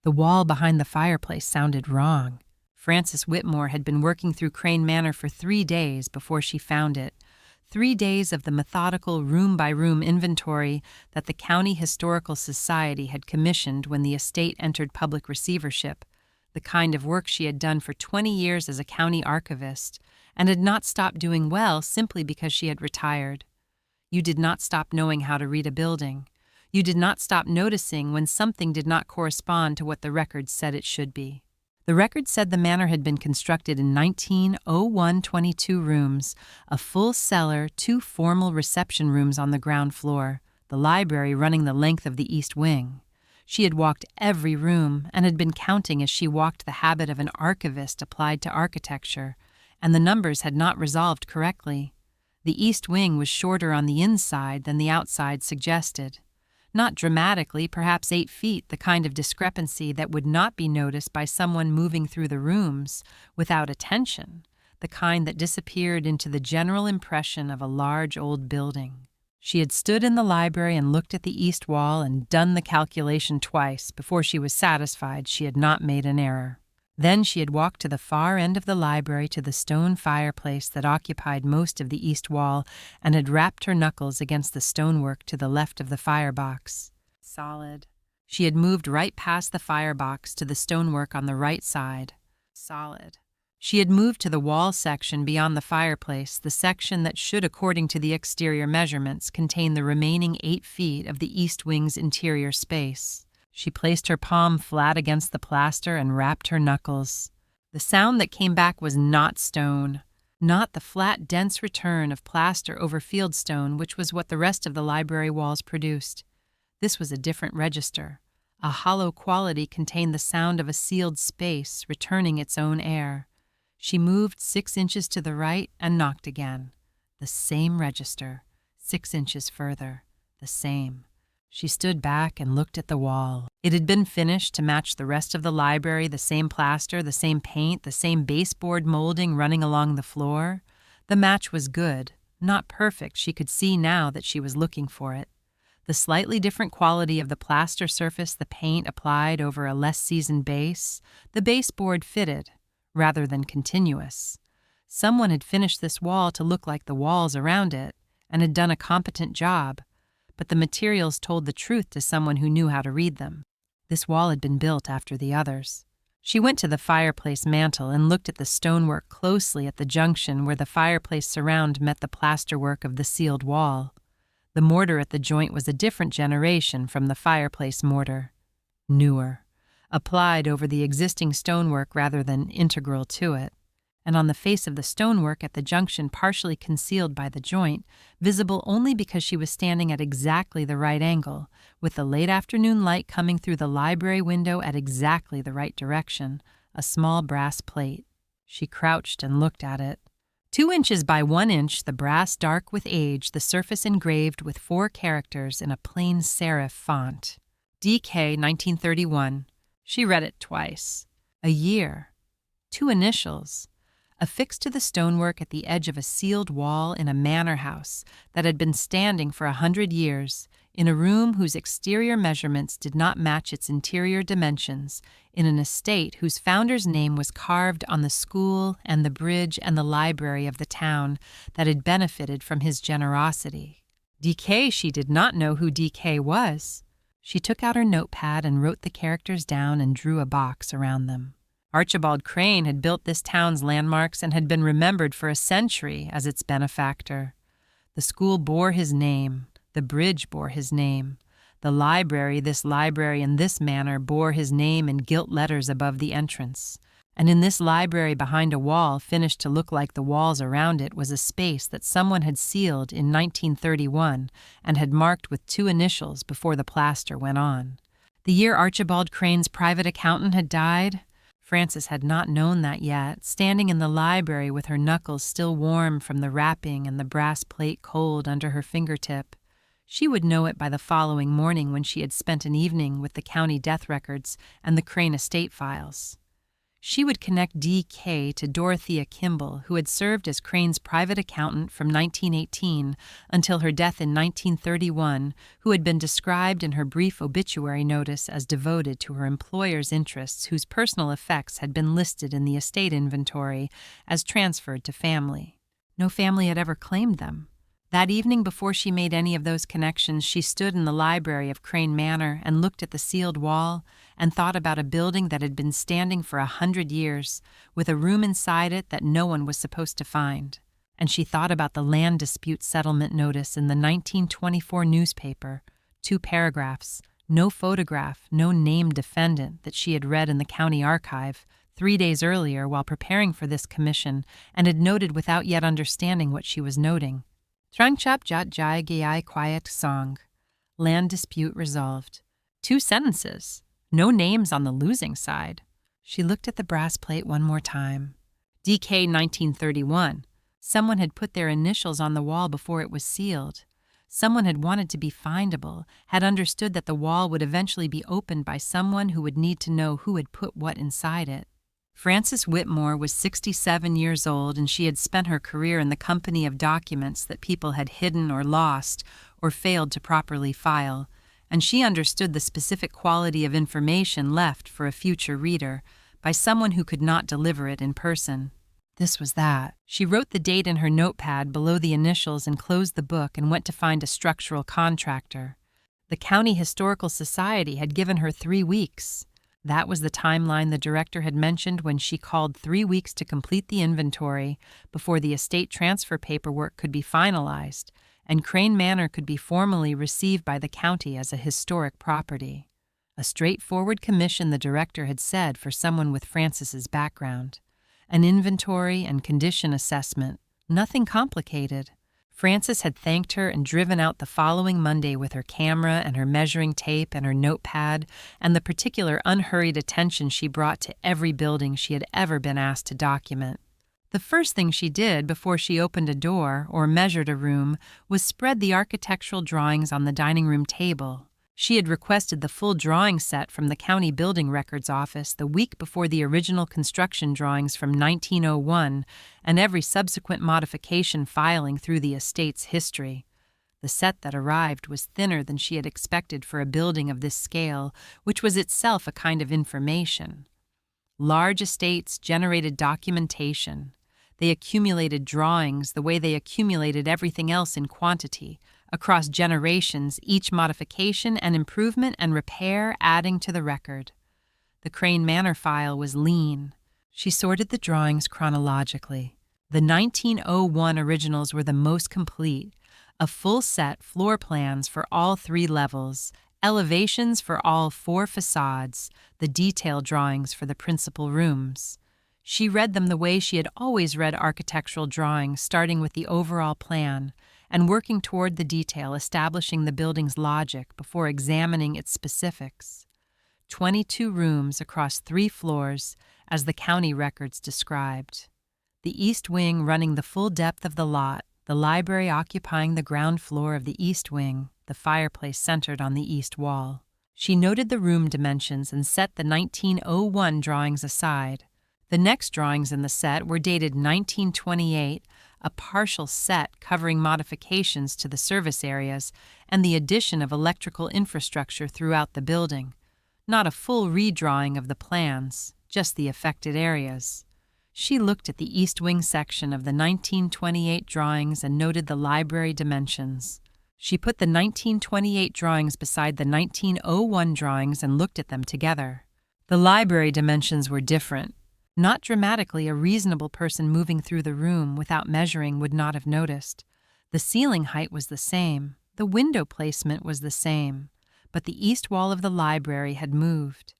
The wall behind the fireplace sounded wrong. Frances Whitmore had been working through Crane Manor for 3 days before she found it. 3 days of the methodical room-by-room inventory that the County Historical Society had commissioned when the estate entered public receivership, the kind of work she had done for 20 years as a county archivist, and had not stopped doing well simply because she had retired. You did not stop knowing how to read a building. You did not stop noticing when something did not correspond to what the records said it should be. The record said the manor had been constructed in 1901, 22 rooms, a full cellar, 2 formal reception rooms on the ground floor, the library running the length of the east wing. She had walked every room and had been counting as she walked, the habit of an archivist applied to architecture, and the numbers had not resolved correctly. The east wing was shorter on the inside than the outside suggested. Not dramatically, perhaps 8 feet, the kind of discrepancy that would not be noticed by someone moving through the rooms without attention, the kind that disappeared into the general impression of a large old building. She had stood in the library and looked at the east wall and done the calculation twice before she was satisfied she had not made an error. Then she had walked to the far end of the library to the stone fireplace that occupied most of the east wall and had rapped her knuckles against the stonework to the left of the firebox. Solid. She had moved right past the firebox to the stonework on the right side. Solid. She had moved to the wall section beyond the fireplace, the section that should, according to the exterior measurements, contain the remaining 8 feet of the east wing's interior space. She placed her palm flat against the plaster and rapped her knuckles. The sound that came back was not stone, not the flat, dense return of plaster over fieldstone, which was what the rest of the library walls produced. This was a different register. A hollow quality contained the sound of a sealed space returning its own air. She moved 6 inches to the right and knocked again. The same register. 6 inches further. The same. She stood back and looked at the wall. It had been finished to match the rest of the library, the same plaster, the same paint, the same baseboard molding running along the floor. The match was good, not perfect. She could see now that she was looking for it. The slightly different quality of the plaster surface, the paint applied over a less seasoned base, the baseboard fitted, rather than continuous. Someone had finished this wall to look like the walls around it, and had done a competent job. But the materials told the truth to someone who knew how to read them. This wall had been built after the others. She went to the fireplace mantel and looked at the stonework closely at the junction where the fireplace surround met the plasterwork of the sealed wall. The mortar at the joint was a different generation from the fireplace mortar. Newer. Applied over the existing stonework rather than integral to it. And on the face of the stonework at the junction partially concealed by the joint, visible only because she was standing at exactly the right angle, with the late afternoon light coming through the library window at exactly the right direction, a small brass plate. She crouched and looked at it. 2 inches by 1 inch, the brass dark with age, the surface engraved with 4 characters in a plain serif font. DK 1931. She read it twice. A year. 2 initials. Affixed to the stonework at the edge of a sealed wall in a manor house that had been standing for 100 years, in a room whose exterior measurements did not match its interior dimensions, in an estate whose founder's name was carved on the school and the bridge and the library of the town that had benefited from his generosity. DK, she did not know who DK was. She took out her notepad and wrote the characters down and drew a box around them. Archibald Crane had built this town's landmarks and had been remembered for a century as its benefactor. The school bore his name. The bridge bore his name. The library, this library in this manor, bore his name in gilt letters above the entrance. And in this library behind a wall finished to look like the walls around it was a space that someone had sealed in 1931 and had marked with 2 initials before the plaster went on. The year Archibald Crane's private accountant had died, Frances had not known that yet, standing in the library with her knuckles still warm from the rapping and the brass plate cold under her fingertip. She would know it by the following morning when she had spent an evening with the county death records and the Crane estate files. She would connect DK to Dorothea Kimball, who had served as Crane's private accountant from 1918 until her death in 1931, who had been described in her brief obituary notice as devoted to her employer's interests, whose personal effects had been listed in the estate inventory as transferred to family. No family had ever claimed them. That evening, before she made any of those connections, she stood in the library of Crane Manor and looked at the sealed wall and thought about a building that had been standing for 100 years, with a room inside it that no one was supposed to find. And she thought about the land dispute settlement notice in the 1924 newspaper, 2 paragraphs, no photograph, no named defendant, that she had read in the county archive 3 days earlier while preparing for this commission, and had noted without yet understanding what she was noting. Trangchap jat jai giai quiet song. Land dispute resolved. 2 sentences. No names on the losing side. She looked at the brass plate one more time. DK 1931. Someone had put their initials on the wall before it was sealed. Someone had wanted to be findable, had understood that the wall would eventually be opened by someone who would need to know who had put what inside it. Frances Whitmore was 67 years old, and she had spent her career in the company of documents that people had hidden or lost or failed to properly file, and she understood the specific quality of information left for a future reader by someone who could not deliver it in person. This was that. She wrote the date in her notepad below the initials and closed the book and went to find a structural contractor. The County Historical Society had given her 3 weeks. That was the timeline the director had mentioned when she called 3 weeks to complete the inventory before the estate transfer paperwork could be finalized and Crane Manor could be formally received by the county as a historic property. A straightforward commission, the director had said, for someone with Frances's background. An inventory and condition assessment. Nothing complicated. Frances had thanked her and driven out the following Monday with her camera and her measuring tape and her notepad and the particular unhurried attention she brought to every building she had ever been asked to document. The first thing she did before she opened a door or measured a room was spread the architectural drawings on the dining room table. She had requested the full drawing set from the County Building Records Office the week before the original construction drawings from 1901 and every subsequent modification filing through the estate's history. The set that arrived was thinner than she had expected for a building of this scale, which was itself a kind of information. Large estates generated documentation. They accumulated drawings the way they accumulated everything else in quantity, across generations, each modification and improvement and repair adding to the record. The Crane Manor file was lean. She sorted the drawings chronologically. The 1901 originals were the most complete, a full set floor plans for all 3 levels, elevations for all 4 facades, the detail drawings for the principal rooms. She read them the way she had always read architectural drawings, starting with the overall plan and working toward the detail, establishing the building's logic before examining its specifics. 22 rooms across 3 floors, as the county records described. The east wing running the full depth of the lot, the library occupying the ground floor of the east wing, the fireplace centered on the east wall. She noted the room dimensions and set the 1901 drawings aside. The next drawings in the set were dated 1928, a partial set covering modifications to the service areas and the addition of electrical infrastructure throughout the building. Not a full redrawing of the plans, just the affected areas. She looked at the east wing section of the 1928 drawings and noted the library dimensions. She put the 1928 drawings beside the 1901 drawings and looked at them together. The library dimensions were different. Not dramatically, a reasonable person moving through the room without measuring would not have noticed. The ceiling height was the same, the window placement was the same, but the east wall of the library had moved.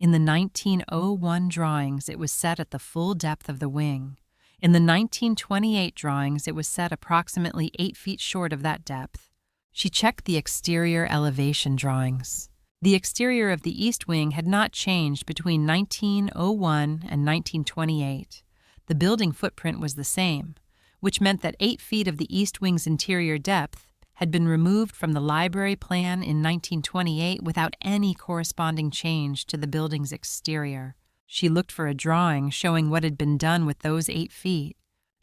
In the 1901 drawings, it was set at the full depth of the wing. In the 1928 drawings, it was set approximately 8 feet short of that depth. She checked the exterior elevation drawings. The exterior of the east wing had not changed between 1901 and 1928. The building footprint was the same, which meant that 8 feet of the east wing's interior depth had been removed from the library plan in 1928 without any corresponding change to the building's exterior. She looked for a drawing showing what had been done with those 8 feet.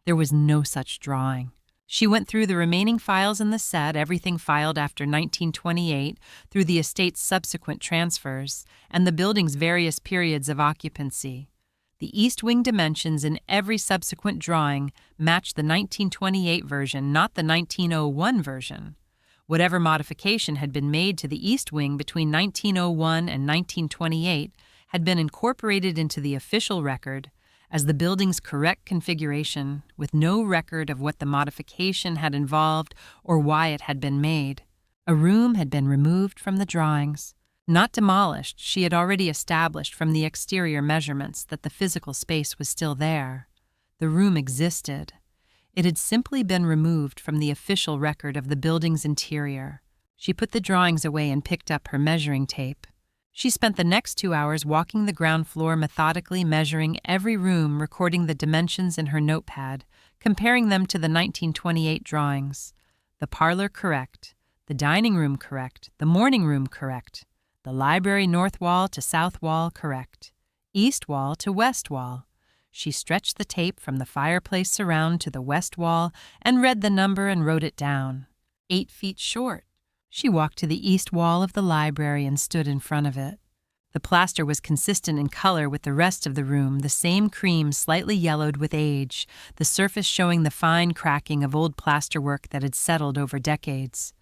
There was no such drawing. She went through the remaining files in the set, everything filed after 1928, through the estate's subsequent transfers, and the building's various periods of occupancy. The east wing dimensions in every subsequent drawing matched the 1928 version, not the 1901 version. Whatever modification had been made to the east wing between 1901 and 1928 had been incorporated into the official record as the building's correct configuration, with no record of what the modification had involved or why it had been made. A room had been removed from the drawings. Not demolished, she had already established from the exterior measurements that the physical space was still there. The room existed. It had simply been removed from the official record of the building's interior. She put the drawings away and picked up her measuring tape. She spent the next 2 hours walking the ground floor, methodically measuring every room, recording the dimensions in her notepad, comparing them to the 1928 drawings. The parlor correct, the dining room correct, the morning room correct, the library north wall to south wall correct, east wall to west wall. She stretched the tape from the fireplace surround to the west wall and read the number and wrote it down. 8 feet short. She walked to the east wall of the library and stood in front of it. The plaster was consistent in color with the rest of the room, the same cream slightly yellowed with age, the surface showing the fine cracking of old plasterwork that had settled over decades.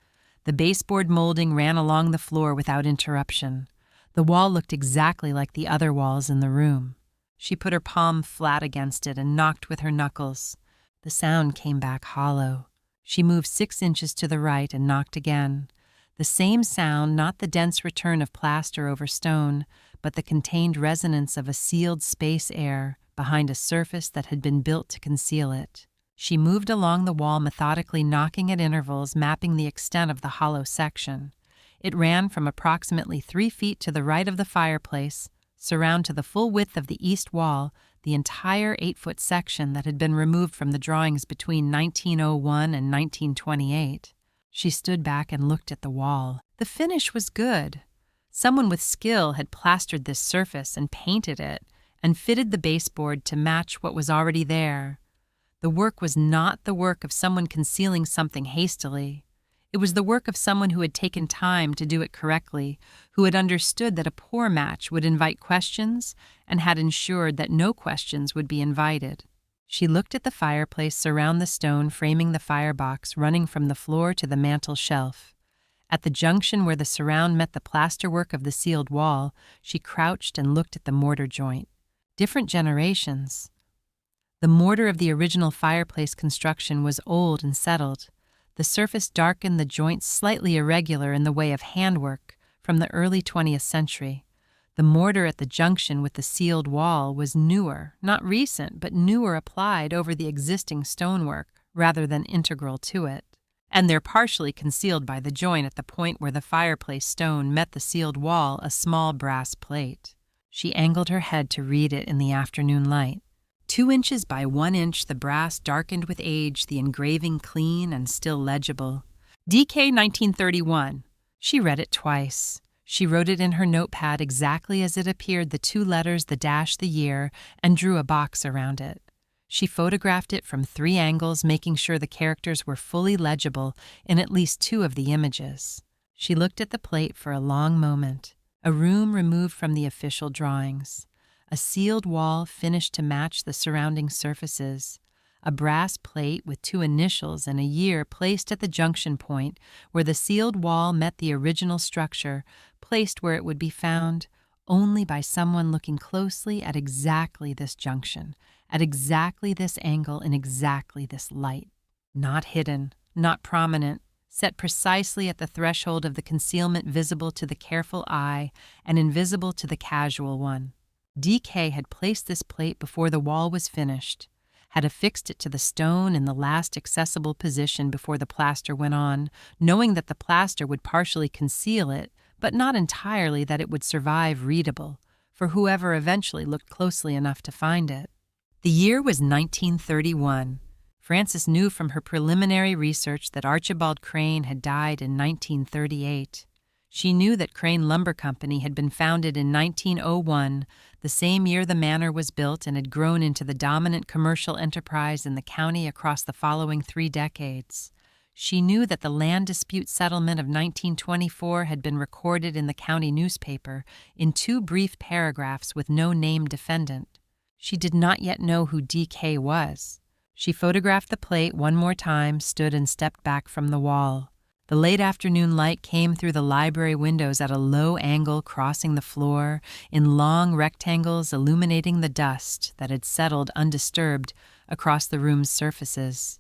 The baseboard molding ran along the floor without interruption. The wall looked exactly like the other walls in the room. She put her palm flat against it and knocked with her knuckles. The sound came back hollow. She moved 6 inches to the right and knocked again. The same sound, not the dense return of plaster over stone, but the contained resonance of a sealed space air behind a surface that had been built to conceal it. She moved along the wall methodically, knocking at intervals, mapping the extent of the hollow section. It ran from approximately 3 feet to the right of the fireplace, surround to the full width of the east wall, the entire 8-foot section that had been removed from the drawings between 1901 and 1928. She stood back and looked at the wall. The finish was good. Someone with skill had plastered this surface and painted it and fitted the baseboard to match what was already there. The work was not the work of someone concealing something hastily. It was the work of someone who had taken time to do it correctly, who had understood that a poor match would invite questions and had ensured that no questions would be invited. She looked at the fireplace surround the stone framing the firebox running from the floor to the mantel shelf. At the junction where the surround met the plasterwork of the sealed wall, she crouched and looked at the mortar joint. Different generations. The mortar of the original fireplace construction was old and settled. The surface darkened, the joints slightly irregular in the way of handwork from the early 20th century. The mortar at the junction with the sealed wall was newer, not recent, but newer applied over the existing stonework rather than integral to it. And they're partially concealed by the joint at the point where the fireplace stone met the sealed wall, a small brass plate. She angled her head to read it in the afternoon light. 2 inches by 1 inch, the brass darkened with age, the engraving clean and still legible. DK 1931. She read it twice. She wrote it in her notepad exactly as it appeared, the 2 letters, the dash, the year, and drew a box around it. She photographed it from 3 angles, making sure the characters were fully legible in at least 2 of the images. She looked at the plate for a long moment. A room removed from the official drawings. A sealed wall finished to match the surrounding surfaces. A brass plate with 2 initials and a year placed at the junction point where the sealed wall met the original structure, placed where it would be found only by someone looking closely at exactly this junction, at exactly this angle, in exactly this light. Not hidden, not prominent, set precisely at the threshold of the concealment visible to the careful eye and invisible to the casual one. DK had placed this plate before the wall was finished, had affixed it to the stone in the last accessible position before the plaster went on, knowing that the plaster would partially conceal it, but not entirely that it would survive readable, for whoever eventually looked closely enough to find it. The year was 1931. Frances knew from her preliminary research that Archibald Crane had died in 1938. She knew that Crane Lumber Company had been founded in 1901, the same year the manor was built, and had grown into the dominant commercial enterprise in the county across the following 3 decades. She knew that the land dispute settlement of 1924 had been recorded in the county newspaper in 2 brief paragraphs with no named defendant. She did not yet know who DK was. She photographed the plate one more time, stood and stepped back from the wall. The late afternoon light came through the library windows at a low angle, crossing the floor, in long rectangles illuminating the dust that had settled undisturbed across the room's surfaces.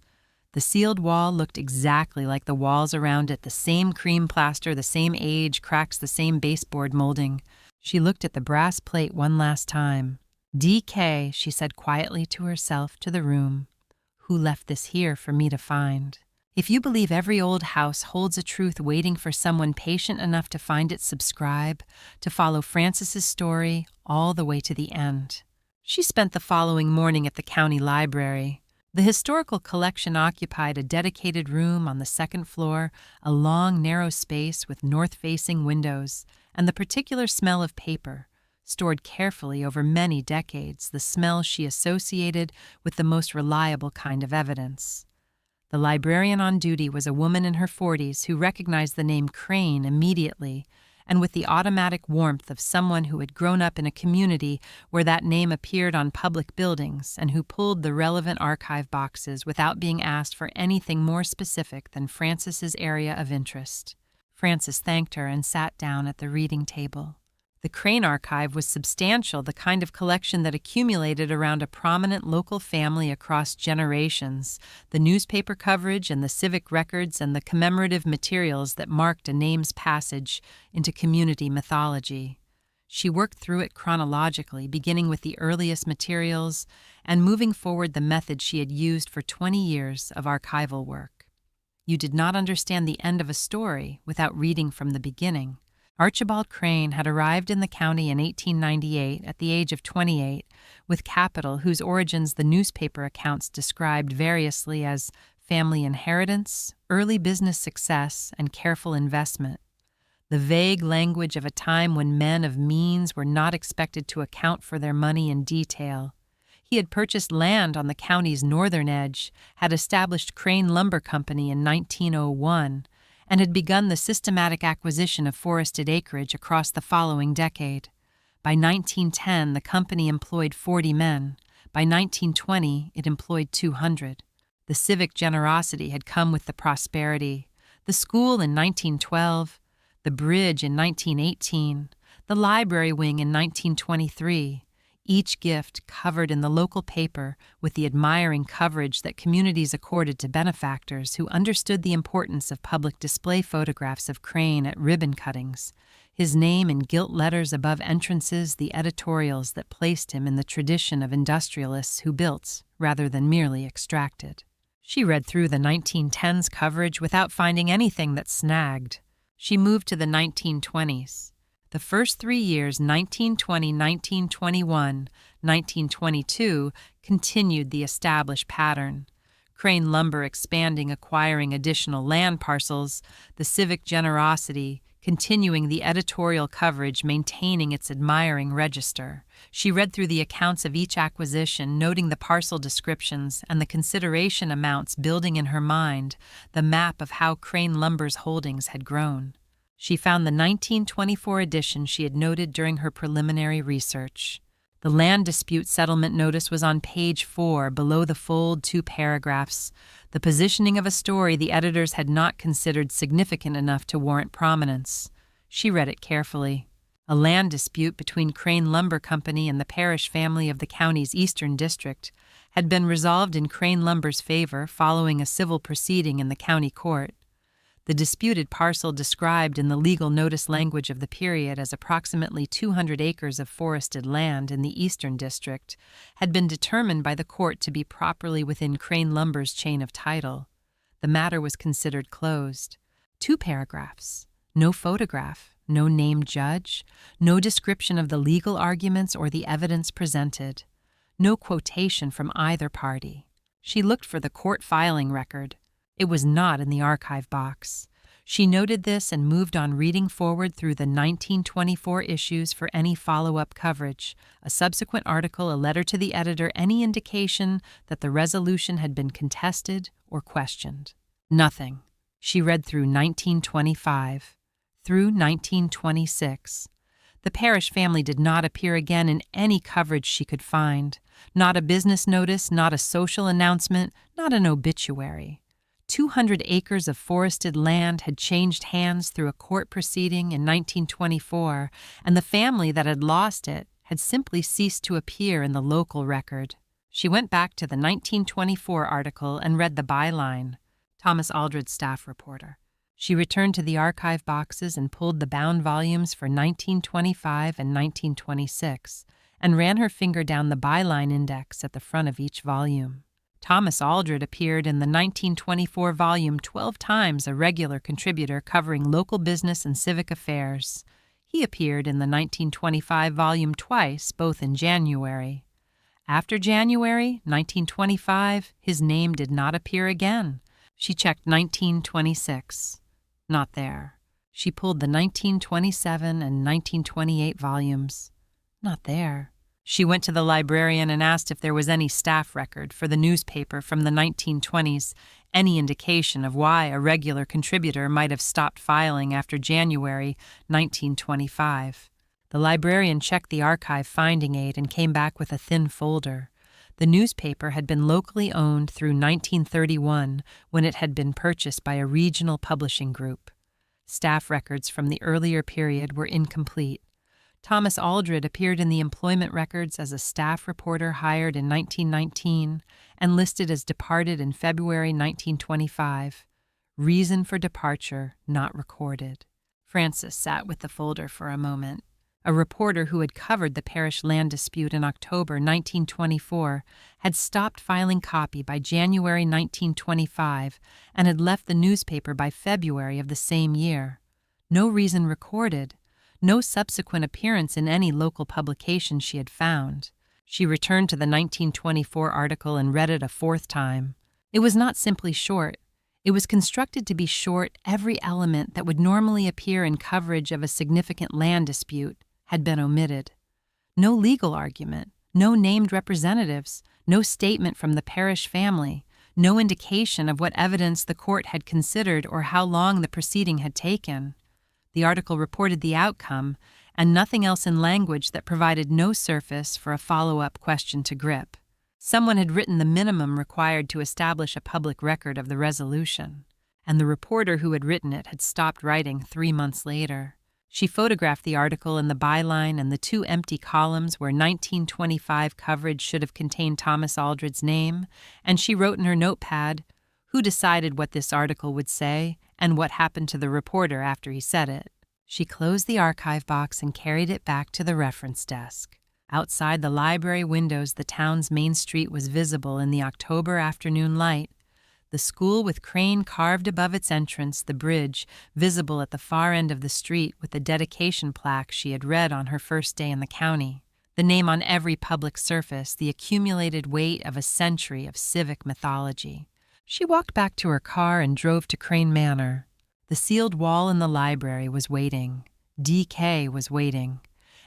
The sealed wall looked exactly like the walls around it, the same cream plaster, the same age, cracks, the same baseboard molding. She looked at the brass plate one last time. DK, she said quietly to herself, to the room. Who left this here for me to find? If you believe every old house holds a truth waiting for someone patient enough to find it, subscribe, to follow Frances's story all the way to the end. She spent the following morning at the county library. The historical collection occupied a dedicated room on the 2nd floor, a long, narrow space with north-facing windows, and the particular smell of paper, stored carefully over many decades, the smell she associated with the most reliable kind of evidence. The librarian on duty was a woman in her 40s who recognized the name Crane immediately, and with the automatic warmth of someone who had grown up in a community where that name appeared on public buildings and who pulled the relevant archive boxes without being asked for anything more specific than Frances's area of interest. Frances thanked her and sat down at the reading table. The Crane archive was substantial, the kind of collection that accumulated around a prominent local family across generations, the newspaper coverage and the civic records and the commemorative materials that marked a name's passage into community mythology. She worked through it chronologically, beginning with the earliest materials and moving forward the method she had used for 20 years of archival work. You did not understand the end of a story without reading from the beginning. Archibald Crane had arrived in the county in 1898 at the age of 28 with capital whose origins the newspaper accounts described variously as family inheritance, early business success, and careful investment. The vague language of a time when men of means were not expected to account for their money in detail. He had purchased land on the county's northern edge, had established Crane Lumber Company in 1901, and had begun the systematic acquisition of forested acreage across the following decade. By 1910, the company employed 40 men. By 1920, it employed 200. The civic generosity had come with the prosperity. The school in 1912, the bridge in 1918, the library wing in 1923, each gift covered in the local paper with the admiring coverage that communities accorded to benefactors who understood the importance of public display photographs of Crane at ribbon cuttings, his name in gilt letters above entrances, the editorials that placed him in the tradition of industrialists who built rather than merely extracted. She read through the 1910s coverage without finding anything that snagged. She moved to the 1920s. The first 3 years, 1920, 1921, 1922, continued the established pattern. Crane Lumber expanding, acquiring additional land parcels, the civic generosity, continuing the editorial coverage, maintaining its admiring register. She read through the accounts of each acquisition, noting the parcel descriptions and the consideration amounts, building in her mind the map of how Crane Lumber's holdings had grown. She found the 1924 edition she had noted during her preliminary research. The land dispute settlement notice was on page 4, below the fold 2 paragraphs, the positioning of a story the editors had not considered significant enough to warrant prominence. She read it carefully. A land dispute between Crane Lumber Company and the parish family of the county's eastern district had been resolved in Crane Lumber's favor following a civil proceeding in the county court. The disputed parcel, described in the legal notice language of the period as approximately 200 acres of forested land in the Eastern District, had been determined by the court to be properly within Crane Lumber's chain of title. The matter was considered closed. 2 paragraphs, no photograph, no named judge, no description of the legal arguments or the evidence presented, no quotation from either party. She looked for the court filing record. It was not in the archive box. She noted this and moved on reading forward through the 1924 issues for any follow-up coverage, a subsequent article, a letter to the editor, any indication that the resolution had been contested or questioned. Nothing. She read through 1925, through 1926. The Parrish family did not appear again in any coverage she could find. Not a business notice, not a social announcement, not an obituary. 200 acres of forested land had changed hands through a court proceeding in 1924, and the family that had lost it had simply ceased to appear in the local record. She went back to the 1924 article and read the byline, Thomas Aldred, staff reporter. She returned to the archive boxes and pulled the bound volumes for 1925 and 1926, and ran her finger down the byline index at the front of each volume. Thomas Aldred appeared in the 1924 volume 12 times, a regular contributor covering local business and civic affairs. He appeared in the 1925 volume twice, both in January. After January 1925, his name did not appear again. She checked 1926. Not there. She pulled the 1927 and 1928 volumes. Not there. She went to the librarian and asked if there was any staff record for the newspaper from the 1920s, any indication of why a regular contributor might have stopped filing after January 1925. The librarian checked the archive finding aid and came back with a thin folder. The newspaper had been locally owned through 1931, when it had been purchased by a regional publishing group. Staff records from the earlier period were incomplete. Thomas Aldred appeared in the employment records as a staff reporter hired in 1919 and listed as departed in February 1925. Reason for departure not recorded. Frances sat with the folder for a moment. A reporter who had covered the Parrish land dispute in October 1924 had stopped filing copy by January 1925 and had left the newspaper by February of the same year. No reason recorded. No subsequent appearance in any local publication she had found. She returned to the 1924 article and read it a fourth time. It was not simply short. It was constructed to be short. Every element that would normally appear in coverage of a significant land dispute had been omitted. No legal argument, no named representatives, no statement from the Parrish family, no indication of what evidence the court had considered or how long the proceeding had taken. The article reported the outcome, and nothing else in language that provided no surface for a follow-up question to grip. Someone had written the minimum required to establish a public record of the resolution, and the reporter who had written it had stopped writing 3 months later. She photographed the article and the byline and the 2 empty columns where 1925 coverage should have contained Thomas Aldred's name, and she wrote in her notepad, "Who decided what this article would say, and what happened to the reporter after he said it?" She closed the archive box and carried it back to the reference desk. Outside the library windows, the town's main street was visible in the October afternoon light. The school with crane carved above its entrance, the bridge visible at the far end of the street with the dedication plaque she had read on her first day in the county. The name on every public surface, the accumulated weight of a century of civic mythology. She walked back to her car and drove to Crane Manor. The sealed wall in the library was waiting. DK was waiting.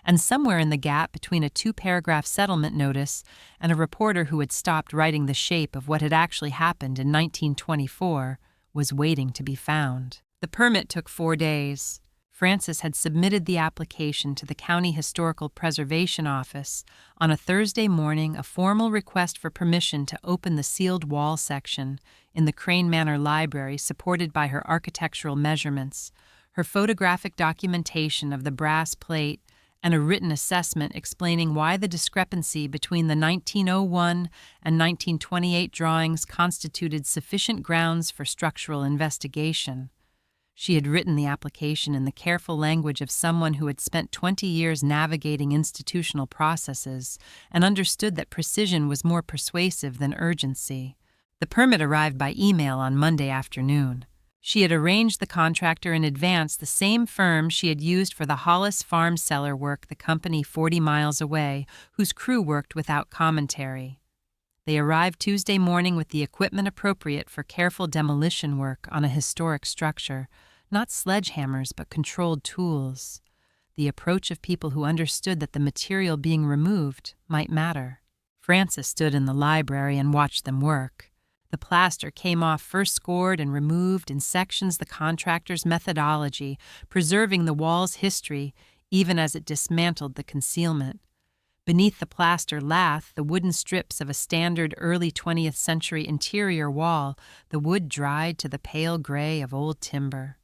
And somewhere in the gap between a 2-paragraph settlement notice and a reporter who had stopped writing the shape of what had actually happened in 1924 was waiting to be found. The permit took 4 days. Frances had submitted the application to the County Historical Preservation Office on a Thursday morning, a formal request for permission to open the sealed wall section in the Crane Manor Library, supported by her architectural measurements, her photographic documentation of the brass plate, and a written assessment explaining why the discrepancy between the 1901 and 1928 drawings constituted sufficient grounds for structural investigation. She had written the application in the careful language of someone who had spent 20 years navigating institutional processes and understood that precision was more persuasive than urgency. The permit arrived by email on Monday afternoon. She had arranged the contractor in advance, the same firm she had used for the Hollis farm cellar work, the company 40 miles away, whose crew worked without commentary. They arrived Tuesday morning with the equipment appropriate for careful demolition work on a historic structure, not sledgehammers but controlled tools, the approach of people who understood that the material being removed might matter. Frances stood in the library and watched them work. The plaster came off first scored and removed in sections, the contractor's methodology, preserving the wall's history even as it dismantled the concealment. Beneath the plaster lath, the wooden strips of a standard early 20th century interior wall, the wood dried to the pale gray of old timber.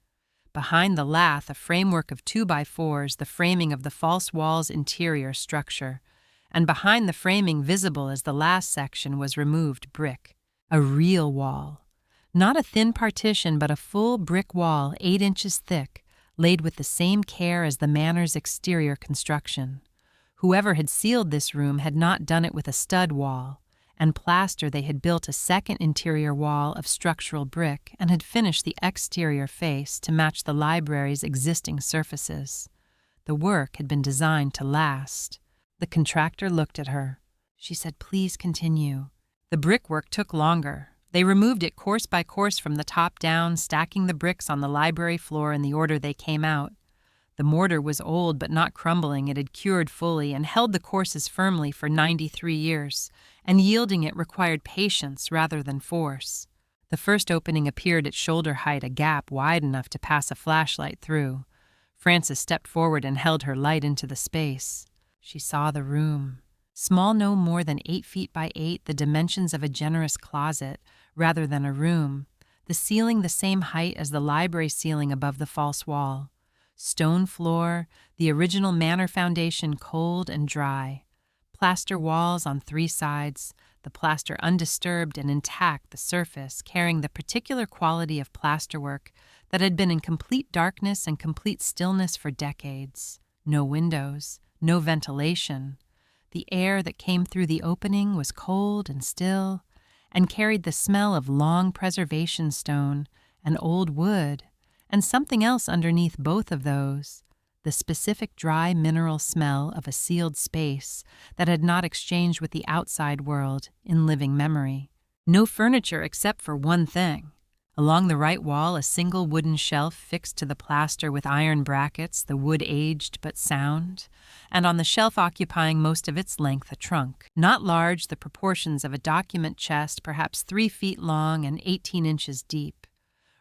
Behind the lath, a framework of 2x4s, the framing of the false wall's interior structure. And behind the framing, visible as the last section, was removed brick. A real wall. Not a thin partition, but a full brick wall 8 inches thick, laid with the same care as the manor's exterior construction. Whoever had sealed this room had not done it with a stud wall, and plaster they had built a second interior wall of structural brick and had finished the exterior face to match the library's existing surfaces. The work had been designed to last. The contractor looked at her. She said, "Please continue." The brickwork took longer. They removed it course by course from the top down, stacking the bricks on the library floor in the order they came out. The mortar was old but not crumbling. It had cured fully and held the courses firmly for 93 years, and yielding it required patience rather than force. The first opening appeared at shoulder height, a gap wide enough to pass a flashlight through. Frances stepped forward and held her light into the space. She saw the room. Small, no more than 8 feet by 8, the dimensions of a generous closet rather than a room. The ceiling the same height as the library ceiling above the false wall. Stone floor, the original manor foundation cold and dry. Plaster walls on 3 sides, the plaster undisturbed and intact, the surface carrying the particular quality of plasterwork that had been in complete darkness and complete stillness for decades. No windows, no ventilation. The air that came through the opening was cold and still, and carried the smell of long preservation stone and old wood, and something else underneath both of those, the specific dry mineral smell of a sealed space that had not exchanged with the outside world in living memory. No furniture except for one thing. Along the right wall, a single wooden shelf fixed to the plaster with iron brackets, the wood aged but sound, and on the shelf occupying most of its length, a trunk. Not large, the proportions of a document chest, perhaps 3 feet long and 18 inches deep.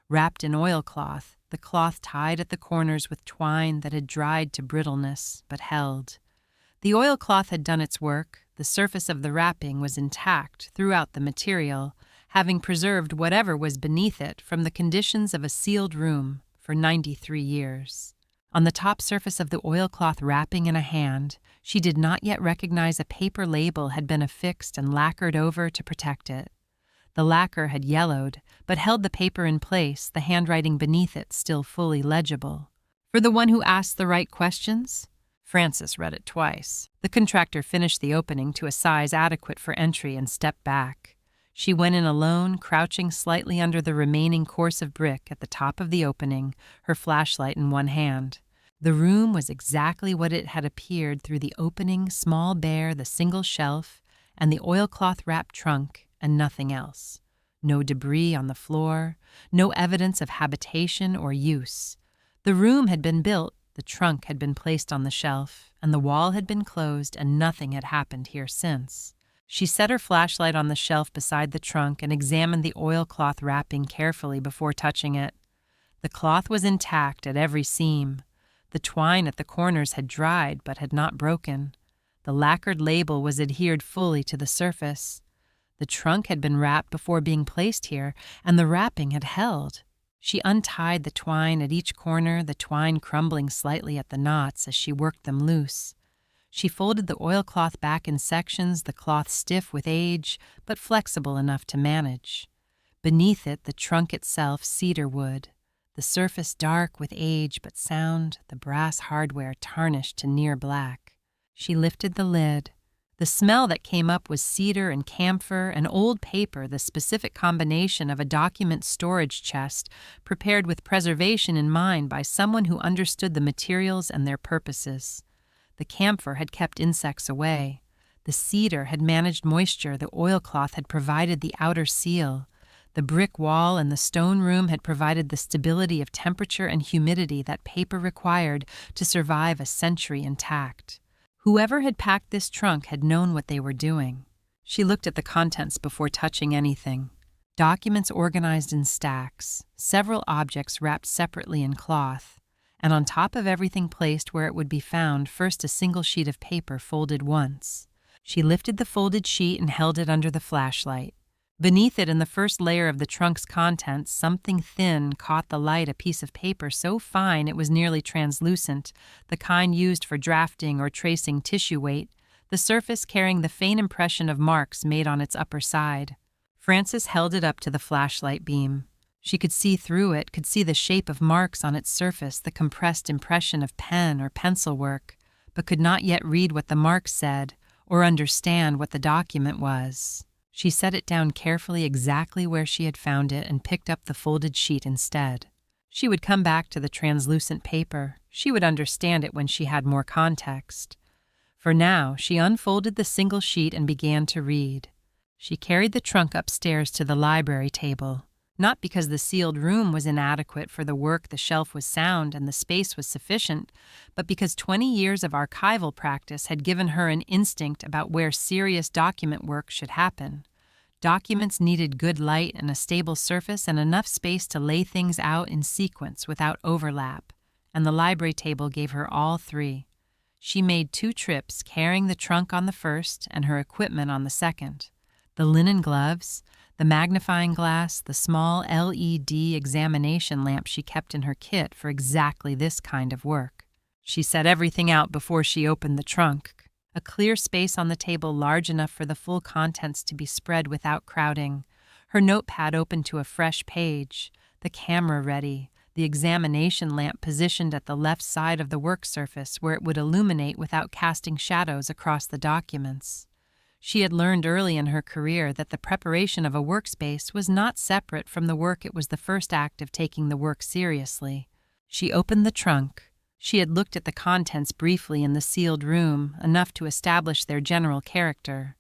Wrapped in oilcloth, the cloth tied at the corners with twine that had dried to brittleness, but held. The oilcloth had done its work. The surface of the wrapping was intact throughout the material, having preserved whatever was beneath it from the conditions of a sealed room for 93 years. On the top surface of the oilcloth wrapping in a hand, she did not yet recognize a paper label had been affixed and lacquered over to protect it. The lacquer had yellowed, but held the paper in place, the handwriting beneath it still fully legible. For the one who asked the right questions? Frances read it twice. The contractor finished the opening to a size adequate for entry and stepped back. She went in alone, crouching slightly under the remaining course of brick at the top of the opening, her flashlight in one hand. The room was exactly what it had appeared through the opening, small, bare, the single shelf, and the oilcloth-wrapped trunk, and nothing else. No debris on the floor, no evidence of habitation or use. The room had been built, the trunk had been placed on the shelf, and the wall had been closed, and nothing had happened here since. She set her flashlight on the shelf beside the trunk and examined the oilcloth wrapping carefully before touching it. The cloth was intact at every seam. The twine at the corners had dried but had not broken. The lacquered label was adhered fully to the surface. The trunk had been wrapped before being placed here, and the wrapping had held. She untied the twine at each corner, the twine crumbling slightly at the knots as she worked them loose. She folded the oilcloth back in sections, the cloth stiff with age, but flexible enough to manage. Beneath it, the trunk itself cedar wood, the surface dark with age but sound, the brass hardware tarnished to near black. She lifted the lid. The smell that came up was cedar and camphor and old paper, the specific combination of a document storage chest prepared with preservation in mind by someone who understood the materials and their purposes. The camphor had kept insects away. The cedar had managed moisture. The oilcloth had provided the outer seal. The brick wall and the stone room had provided the stability of temperature and humidity that paper required to survive a century intact. Whoever had packed this trunk had known what they were doing. She looked at the contents before touching anything. Documents organized in stacks, several objects wrapped separately in cloth, and on top of everything placed where it would be found, first a single sheet of paper folded once. She lifted the folded sheet and held it under the flashlight. Beneath it, in the first layer of the trunk's contents, something thin caught the light, a piece of paper so fine it was nearly translucent, the kind used for drafting or tracing tissue weight, the surface carrying the faint impression of marks made on its upper side. Frances held it up to the flashlight beam. She could see through it, could see the shape of marks on its surface, the compressed impression of pen or pencil work, but could not yet read what the marks said or understand what the document was. She set it down carefully exactly where she had found it and picked up the folded sheet instead. She would come back to the translucent paper. She would understand it when she had more context. For now, she unfolded the single sheet and began to read. She carried the trunk upstairs to the library table, not because the sealed room was inadequate for the work. The shelf was sound and the space was sufficient, but because 20 years of archival practice had given her an instinct about where serious document work should happen. Documents needed good light and a stable surface and enough space to lay things out in sequence without overlap, and the library table gave her all three. She made 2 trips, carrying the trunk on the first and her equipment on the second. The linen gloves, the magnifying glass, the small LED examination lamp she kept in her kit for exactly this kind of work. She set everything out before she opened the trunk. A clear space on the table large enough for the full contents to be spread without crowding. Her notepad open to a fresh page, the camera ready, the examination lamp positioned at the left side of the work surface where it would illuminate without casting shadows across the documents. She had learned early in her career that the preparation of a workspace was not separate from the work. It was the first act of taking the work seriously. She opened the trunk. She had looked at the contents briefly in the sealed room, enough to establish their general character.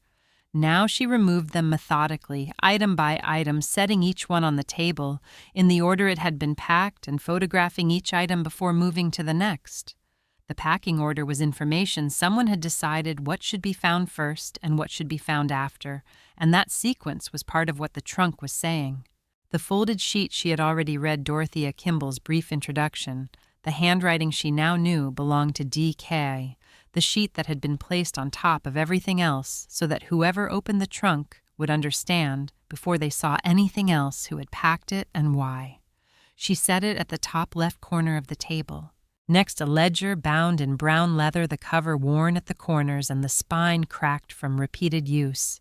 Now she removed them methodically, item by item, setting each one on the table in the order it had been packed and photographing each item before moving to the next. The packing order was information. Someone had decided what should be found first and what should be found after, and that sequence was part of what the trunk was saying. The folded sheet she had already read Dorothea Kimball's brief introduction. The handwriting she now knew belonged to D.K., the sheet that had been placed on top of everything else so that whoever opened the trunk would understand, before they saw anything else, who had packed it and why. She set it at the top left corner of the table. Next, a ledger bound in brown leather, the cover worn at the corners and the spine cracked from repeated use.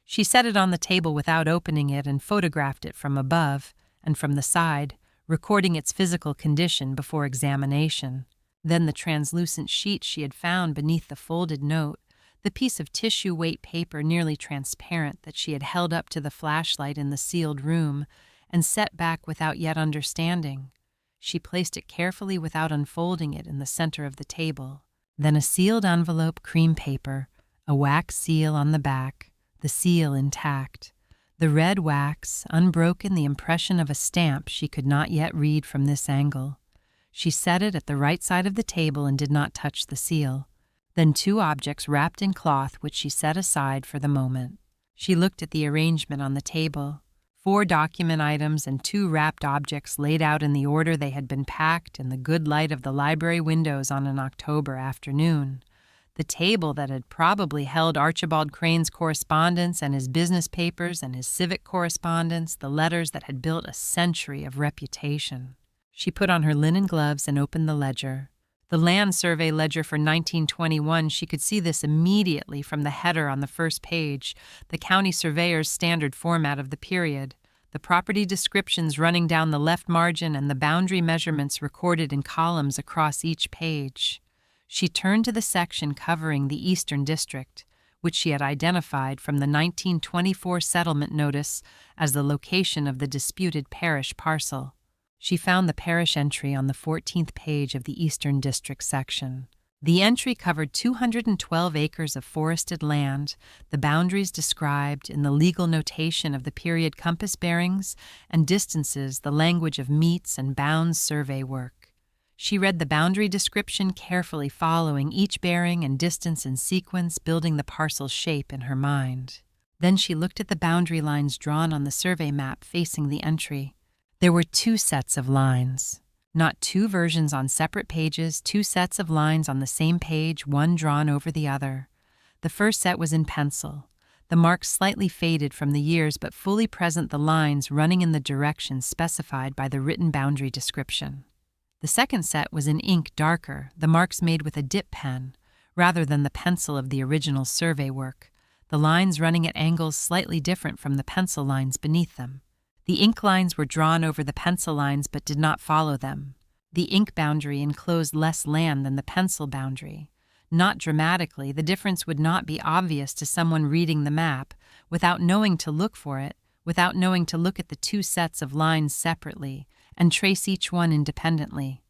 She set it on the table without opening it and photographed it from above and from the side, recording its physical condition before examination. Then the translucent sheet she had found beneath the folded note, the piece of tissue-weight paper nearly transparent that she had held up to the flashlight in the sealed room and set back without yet understanding. She placed it carefully without unfolding it in the center of the table. Then a sealed envelope, cream paper, a wax seal on the back, the seal intact. The red wax, unbroken, the impression of a stamp she could not yet read from this angle. She set it at the right side of the table and did not touch the seal. Then 2 objects wrapped in cloth which she set aside for the moment. She looked at the arrangement on the table. 4 document items and 2 wrapped objects laid out in the order they had been packed in the good light of the library windows on an October afternoon. The table that had probably held Archibald Crane's correspondence and his business papers and his civic correspondence, the letters that had built a century of reputation. She put on her linen gloves and opened the ledger. The land survey ledger for 1921, she could see this immediately from the header on the first page, the county surveyor's standard format of the period, the property descriptions running down the left margin and the boundary measurements recorded in columns across each page. She turned to the section covering the Eastern District, which she had identified from the 1924 settlement notice as the location of the disputed parish parcel. She found the parish entry on the 14th page of the Eastern District section. The entry covered 212 acres of forested land, the boundaries described in the legal notation of the period compass bearings, and distances the language of meets and bounds survey work. She read the boundary description carefully, following each bearing and distance in sequence, building the parcel's shape in her mind. Then she looked at the boundary lines drawn on the survey map facing the entry. There were 2 sets of lines. Not 2 versions on separate pages, 2 sets of lines on the same page, one drawn over the other. The first set was in pencil, the marks slightly faded from the years but fully present, the lines running in the direction specified by the written boundary description. The second set was in ink, darker, the marks made with a dip pen, rather than the pencil of the original survey work, the lines running at angles slightly different from the pencil lines beneath them. The ink lines were drawn over the pencil lines but did not follow them. The ink boundary enclosed less land than the pencil boundary. Not dramatically, the difference would not be obvious to someone reading the map, without knowing to look for it, without knowing to look at the 2 sets of lines separately and trace each one independently.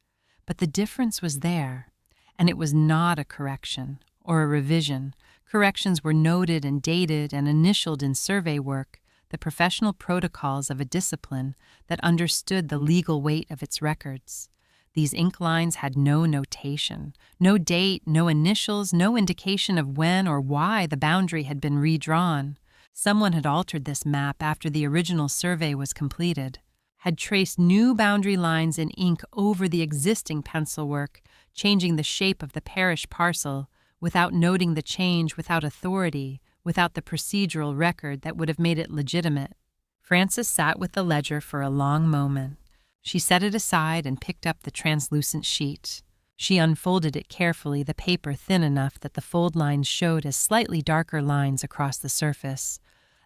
But the difference was there, and it was not a correction or a revision. Corrections were noted and dated and initialed in survey work, the professional protocols of a discipline that understood the legal weight of its records. These ink lines had no notation, no date, no initials, no indication of when or why the boundary had been redrawn. Someone had altered this map after the original survey was completed, had traced new boundary lines in ink over the existing pencil work, changing the shape of the parish parcel without noting the change, without authority, without the procedural record that would have made it legitimate. Frances sat with the ledger for a long moment. She set it aside and picked up the translucent sheet. She unfolded it carefully, the paper thin enough that the fold lines showed as slightly darker lines across the surface.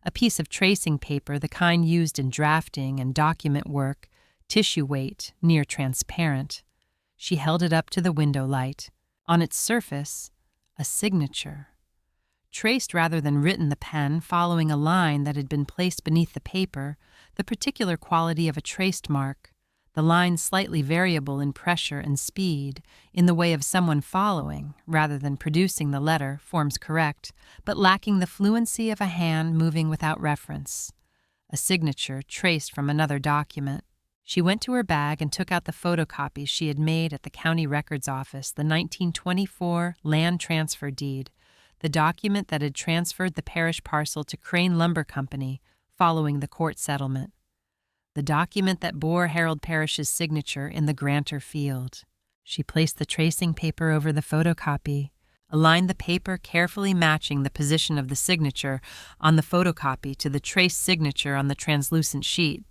A piece of tracing paper, the kind used in drafting and document work, tissue weight, near transparent. She held it up to the window light. On its surface, a signature. Traced rather than written, the pen, following a line that had been placed beneath the paper, the particular quality of a traced mark, the line slightly variable in pressure and speed, in the way of someone following, rather than producing the letter, forms correct, but lacking the fluency of a hand moving without reference. A signature traced from another document. She went to her bag and took out the photocopies she had made at the county records office, the 1924 land transfer deed, the document that had transferred the parish parcel to Crane Lumber Company following the court settlement, the document that bore Harold Parrish's signature in the grantor field. She placed the tracing paper over the photocopy, aligned the paper carefully matching the position of the signature on the photocopy to the traced signature on the translucent sheet.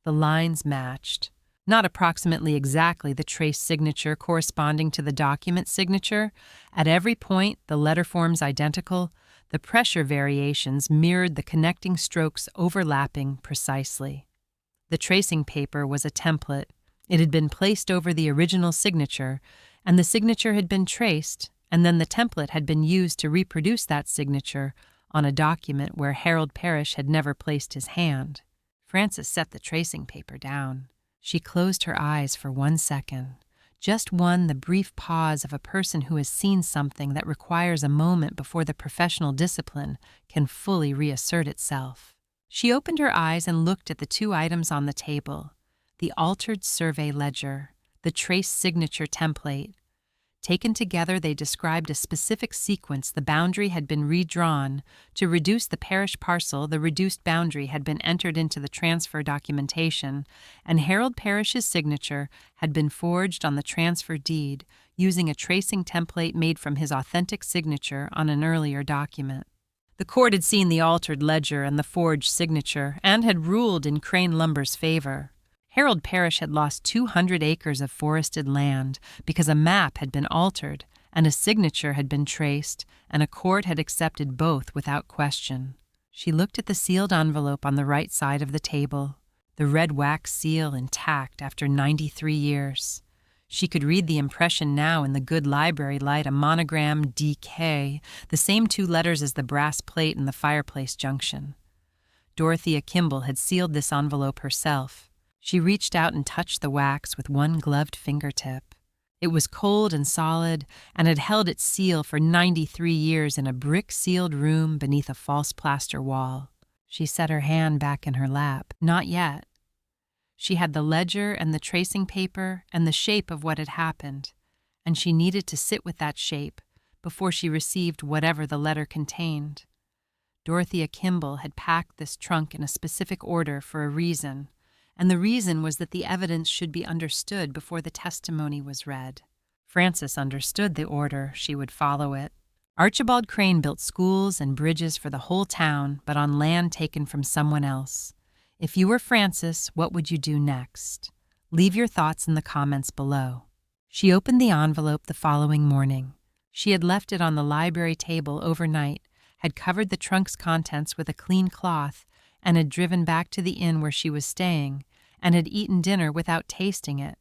The lines matched. Not approximately exactly the traced signature corresponding to the document signature. At every point, the letter forms identical. The pressure variations mirrored the connecting strokes overlapping precisely. The tracing paper was a template. It had been placed over the original signature, and the signature had been traced, and then the template had been used to reproduce that signature on a document where Harold Parrish had never placed his hand. Frances set the tracing paper down. She closed her eyes for 1 second. Just one, the brief pause of a person who has seen something that requires a moment before the professional discipline can fully reassert itself. She opened her eyes and looked at the 2 items on the table, the altered survey ledger, the traced signature template. Taken together, they described a specific sequence. The boundary had been redrawn. To reduce the parish parcel, the reduced boundary had been entered into the transfer documentation, and Harold Parrish's signature had been forged on the transfer deed using a tracing template made from his authentic signature on an earlier document. The court had seen the altered ledger and the forged signature and had ruled in Crane Lumber's favor. Harold Parrish had lost 200 acres of forested land because a map had been altered and a signature had been traced, and a court had accepted both without question. She looked at the sealed envelope on the right side of the table, the red wax seal intact after 93 years. She could read the impression now in the good library light, a monogram DK, the same 2 letters as the brass plate in the fireplace junction. Dorothea Kimball had sealed this envelope herself. She reached out and touched the wax with one gloved fingertip. It was cold and solid and had held its seal for 93 years in a brick-sealed room beneath a false plaster wall. She set her hand back in her lap. Not yet. She had the ledger and the tracing paper and the shape of what had happened, and she needed to sit with that shape before she received whatever the letter contained. Dorothea Kimball had packed this trunk in a specific order for a reason, and the reason was that the evidence should be understood before the testimony was read. Frances understood the order. She would follow it. Archibald Crane built schools and bridges for the whole town, but on land taken from someone else. If you were Frances, what would you do next? Leave your thoughts in the comments below. She opened the envelope the following morning. She had left it on the library table overnight, had covered the trunk's contents with a clean cloth, and had driven back to the inn where she was staying, and had eaten dinner without tasting it,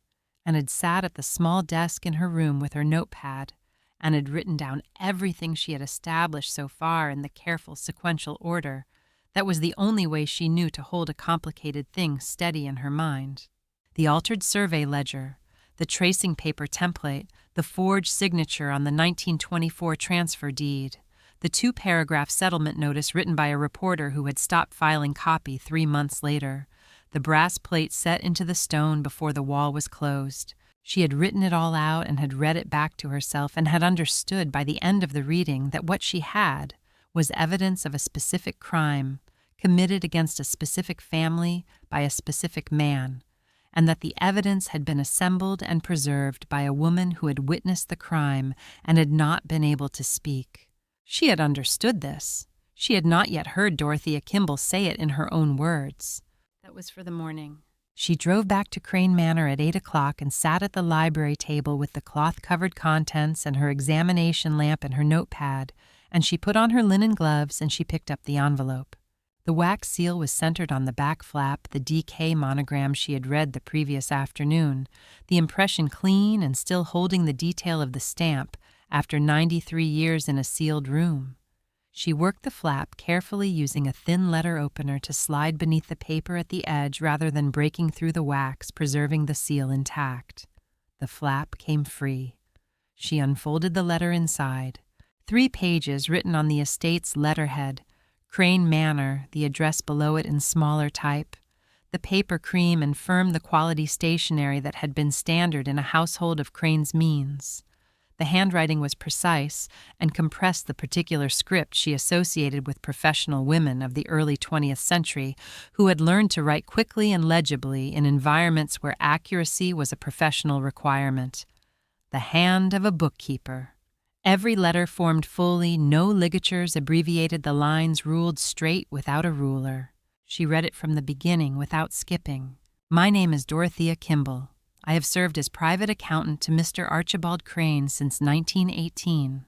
and had sat at the small desk in her room with her notepad, and had written down everything she had established so far in the careful sequential order. That was the only way she knew to hold a complicated thing steady in her mind. The altered survey ledger, the tracing paper template, the forged signature on the 1924 transfer deed, the 2-paragraph settlement notice written by a reporter who had stopped filing copy 3 months later, the brass plate set into the stone before the wall was closed. She had written it all out and had read it back to herself and had understood by the end of the reading that what she had was evidence of a specific crime committed against a specific family by a specific man, and that the evidence had been assembled and preserved by a woman who had witnessed the crime and had not been able to speak. She had understood this. She had not yet heard Dorothea Kimball say it in her own words. That was for the morning. She drove back to Crane Manor at 8 o'clock and sat at the library table with the cloth-covered contents and her examination lamp and her notepad, and she put on her linen gloves and she picked up the envelope. The wax seal was centered on the back flap, the DK monogram she had read the previous afternoon, the impression clean and still holding the detail of the stamp after 93 years in a sealed room. She worked the flap carefully using a thin letter opener to slide beneath the paper at the edge rather than breaking through the wax, preserving the seal intact. The flap came free. She unfolded the letter inside. 3 pages written on the estate's letterhead, Crane Manor, the address below it in smaller type. The paper cream and firm the quality stationery that had been standard in a household of Crane's means. The handwriting was precise and compressed the particular script she associated with professional women of the early 20th century who had learned to write quickly and legibly in environments where accuracy was a professional requirement. The hand of a bookkeeper. Every letter formed fully, no ligatures abbreviated the lines, ruled straight without a ruler. She read it from the beginning without skipping. My name is Dorothea Kimball. I have served as private accountant to Mr. Archibald Crane since 1918.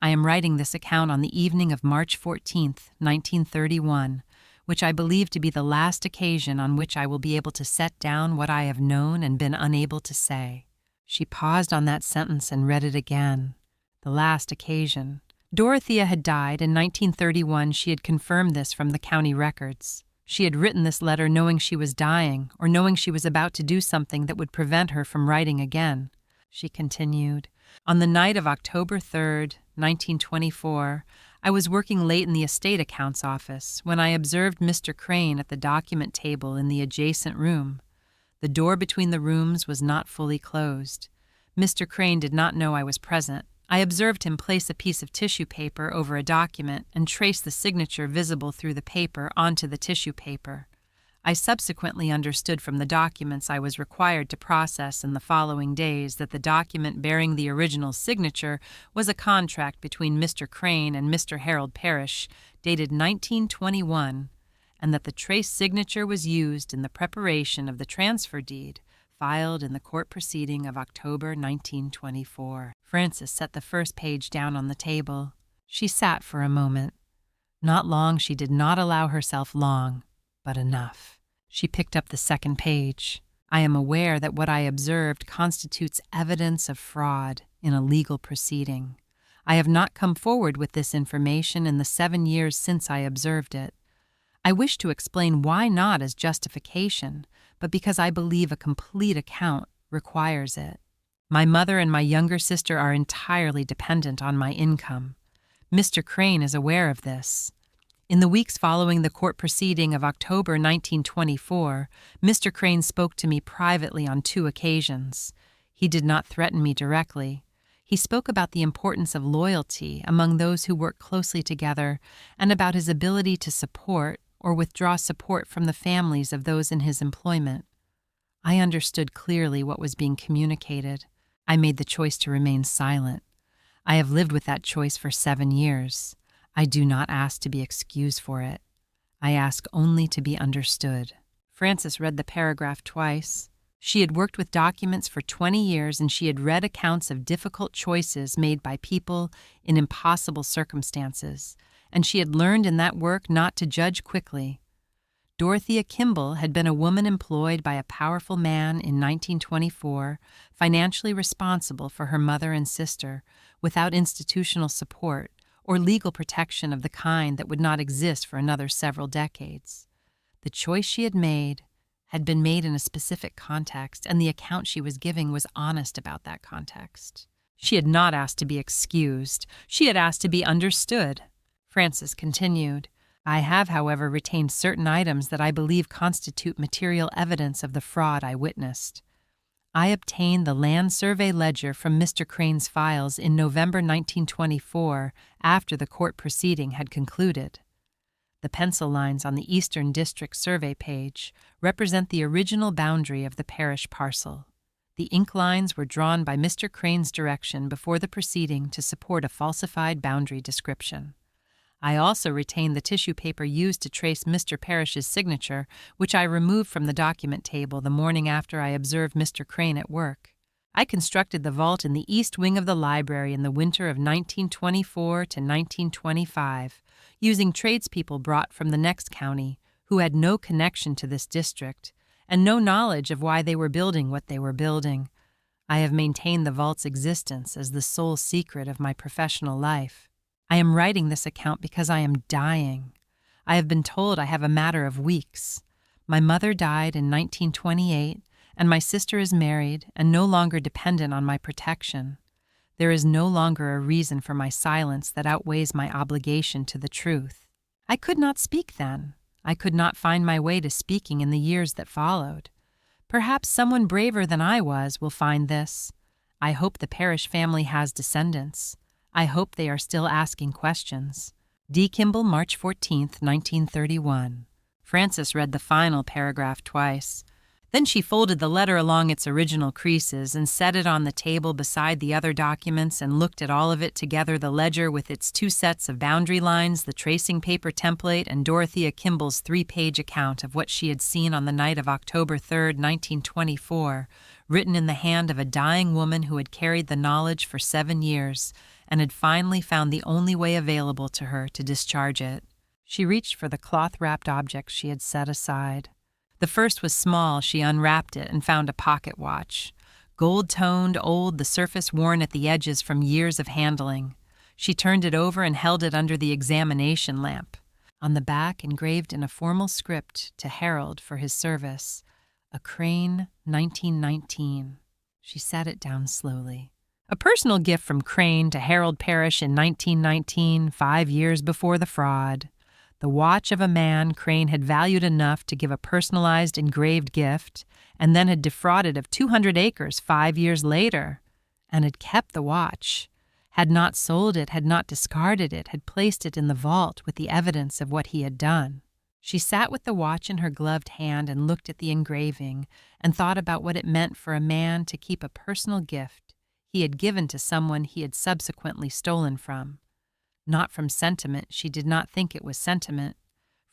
I am writing this account on the evening of March 14th, 1931, which I believe to be the last occasion on which I will be able to set down what I have known and been unable to say. She paused on that sentence and read it again. The last occasion. Dorothea had died in 1931. She had confirmed this from the county records. She had written this letter knowing she was dying or knowing she was about to do something that would prevent her from writing again. She continued, on the night of October 3rd, 1924, I was working late in the estate accounts office when I observed Mr. Crane at the document table in the adjacent room. The door between the rooms was not fully closed. Mr. Crane did not know I was present. I observed him place a piece of tissue paper over a document and trace the signature visible through the paper onto the tissue paper. I subsequently understood from the documents I was required to process in the following days that the document bearing the original signature was a contract between Mr. Crane and Mr. Harold Parrish, dated 1921, and that the traced signature was used in the preparation of the transfer deed filed in the court proceeding of October 1924. Frances set the first page down on the table. She sat for a moment. Not long. She did not allow herself long, but enough. She picked up the second page. I am aware that what I observed constitutes evidence of fraud in a legal proceeding. I have not come forward with this information in the 7 years since I observed it. I wish to explain why not as justification, but because I believe a complete account requires it. My mother and my younger sister are entirely dependent on my income. Mr. Crane is aware of this. In the weeks following the court proceeding of October 1924, Mr. Crane spoke to me privately on 2 occasions. He did not threaten me directly. He spoke about the importance of loyalty among those who work closely together and about his ability to support or withdraw support from the families of those in his employment. I understood clearly what was being communicated. I made the choice to remain silent. I have lived with that choice for 7 years. I do not ask to be excused for it. I ask only to be understood. Frances read the paragraph twice. She had worked with documents for 20 years, and she had read accounts of difficult choices made by people in impossible circumstances, and she had learned in that work not to judge quickly. Dorothea Kimball had been a woman employed by a powerful man in 1924, financially responsible for her mother and sister, without institutional support or legal protection of the kind that would not exist for another several decades. The choice she had been made in a specific context, and the account she was giving was honest about that context. She had not asked to be excused. She had asked to be understood. Frances continued, I have, however, retained certain items that I believe constitute material evidence of the fraud I witnessed. I obtained the land survey ledger from Mr. Crane's files in November 1924 after the court proceeding had concluded. The pencil lines on the Eastern District survey page represent the original boundary of the parish parcel. The ink lines were drawn by Mr. Crane's direction before the proceeding to support a falsified boundary description. I also retained the tissue paper used to trace Mr. Parrish's signature, which I removed from the document table the morning after I observed Mr. Crane at work. I constructed the vault in the east wing of the library in the winter of 1924 to 1925, using tradespeople brought from the next county who had no connection to this district and no knowledge of why they were building what they were building. I have maintained the vault's existence as the sole secret of my professional life. I am writing this account because I am dying. I have been told I have a matter of weeks. My mother died in 1928, and my sister is married and no longer dependent on my protection. There is no longer a reason for my silence that outweighs my obligation to the truth. I could not speak then. I could not find my way to speaking in the years that followed. Perhaps someone braver than I was will find this. I hope the Parrish family has descendants. I hope they are still asking questions. D. Kimball, March 14, 1931. Frances read the final paragraph twice. Then she folded the letter along its original creases and set it on the table beside the other documents and looked at all of it together, the ledger with its 2 sets of boundary lines, the tracing paper template, and Dorothea Kimball's 3-page account of what she had seen on the night of October 3, 1924, written in the hand of a dying woman who had carried the knowledge for 7 years and had finally found the only way available to her to discharge it. She reached for the cloth-wrapped objects she had set aside. The first was small. She unwrapped it and found a pocket watch. Gold-toned, old, the surface worn at the edges from years of handling. She turned it over and held it under the examination lamp. On the back, engraved in a formal script to Harold for his service, a Crane, 1919. She set it down slowly. A personal gift from Crane to Harold Parrish in 1919, 5 years before the fraud. The watch of a man Crane had valued enough to give a personalized engraved gift, and then had defrauded of 200 acres 5 years later, and had kept the watch, had not sold it, had not discarded it, had placed it in the vault with the evidence of what he had done. She sat with the watch in her gloved hand and looked at the engraving and thought about what it meant for a man to keep a personal gift he had given to someone he had subsequently stolen from. Not from sentiment, she did not think it was sentiment,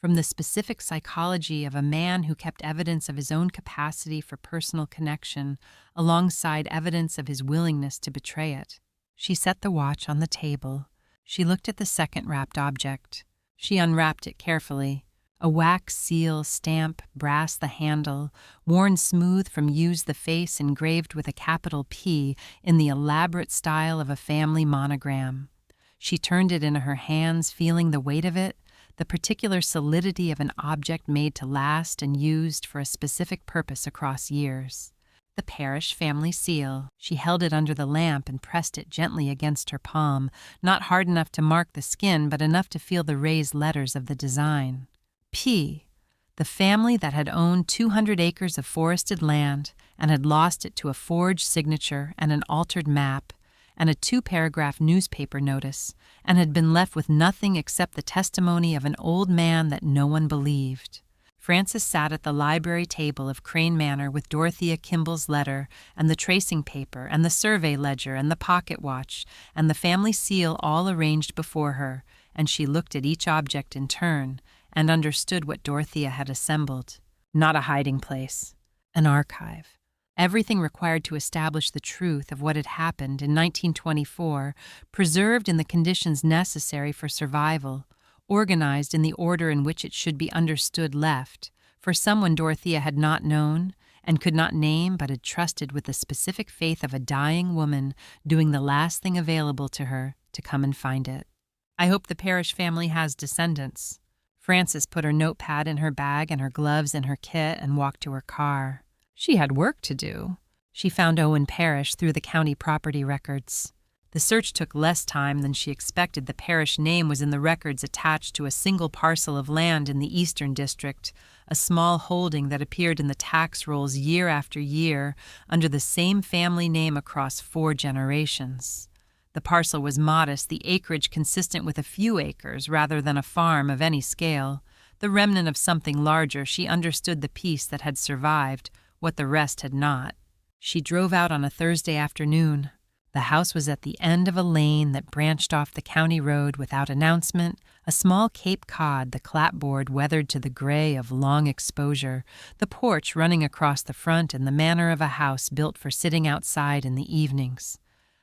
from the specific psychology of a man who kept evidence of his own capacity for personal connection alongside evidence of his willingness to betray it. She set the watch on the table. She looked at the second wrapped object. She unwrapped it carefully. A wax seal, stamp, brass the handle, worn smooth from use the face, engraved with a capital P in the elaborate style of a family monogram. She turned it in her hands, feeling the weight of it, the particular solidity of an object made to last and used for a specific purpose across years. The Parrish family seal. She held it under the lamp and pressed it gently against her palm, not hard enough to mark the skin, but enough to feel the raised letters of the design. P. The family that had owned 200 acres of forested land and had lost it to a forged signature and an altered map and a 2-paragraph newspaper notice, and had been left with nothing except the testimony of an old man that no one believed. Frances sat at the library table of Crane Manor with Dorothea Kimball's letter and the tracing paper and the survey ledger and the pocket watch and the family seal all arranged before her, and she looked at each object in turn and understood what Dorothea had assembled. Not a hiding place, an archive. Everything required to establish the truth of what had happened in 1924, preserved in the conditions necessary for survival, organized in the order in which it should be understood left, for someone Dorothea had not known and could not name but had trusted with the specific faith of a dying woman doing the last thing available to her to come and find it. I hope the Parrish family has descendants. Frances put her notepad in her bag and her gloves in her kit and walked to her car. She had work to do. She found Owen Parrish through the county property records. The search took less time than she expected. The Parrish name was in the records attached to a single parcel of land in the Eastern District, a small holding that appeared in the tax rolls year after year under the same family name across 4 generations. The parcel was modest, the acreage consistent with a few acres rather than a farm of any scale. The remnant of something larger. She understood the piece that had survived, what the rest had not. She drove out on a Thursday afternoon. The house was at the end of a lane that branched off the county road without announcement, a small Cape Cod, the clapboard weathered to the gray of long exposure, the porch running across the front in the manner of a house built for sitting outside in the evenings.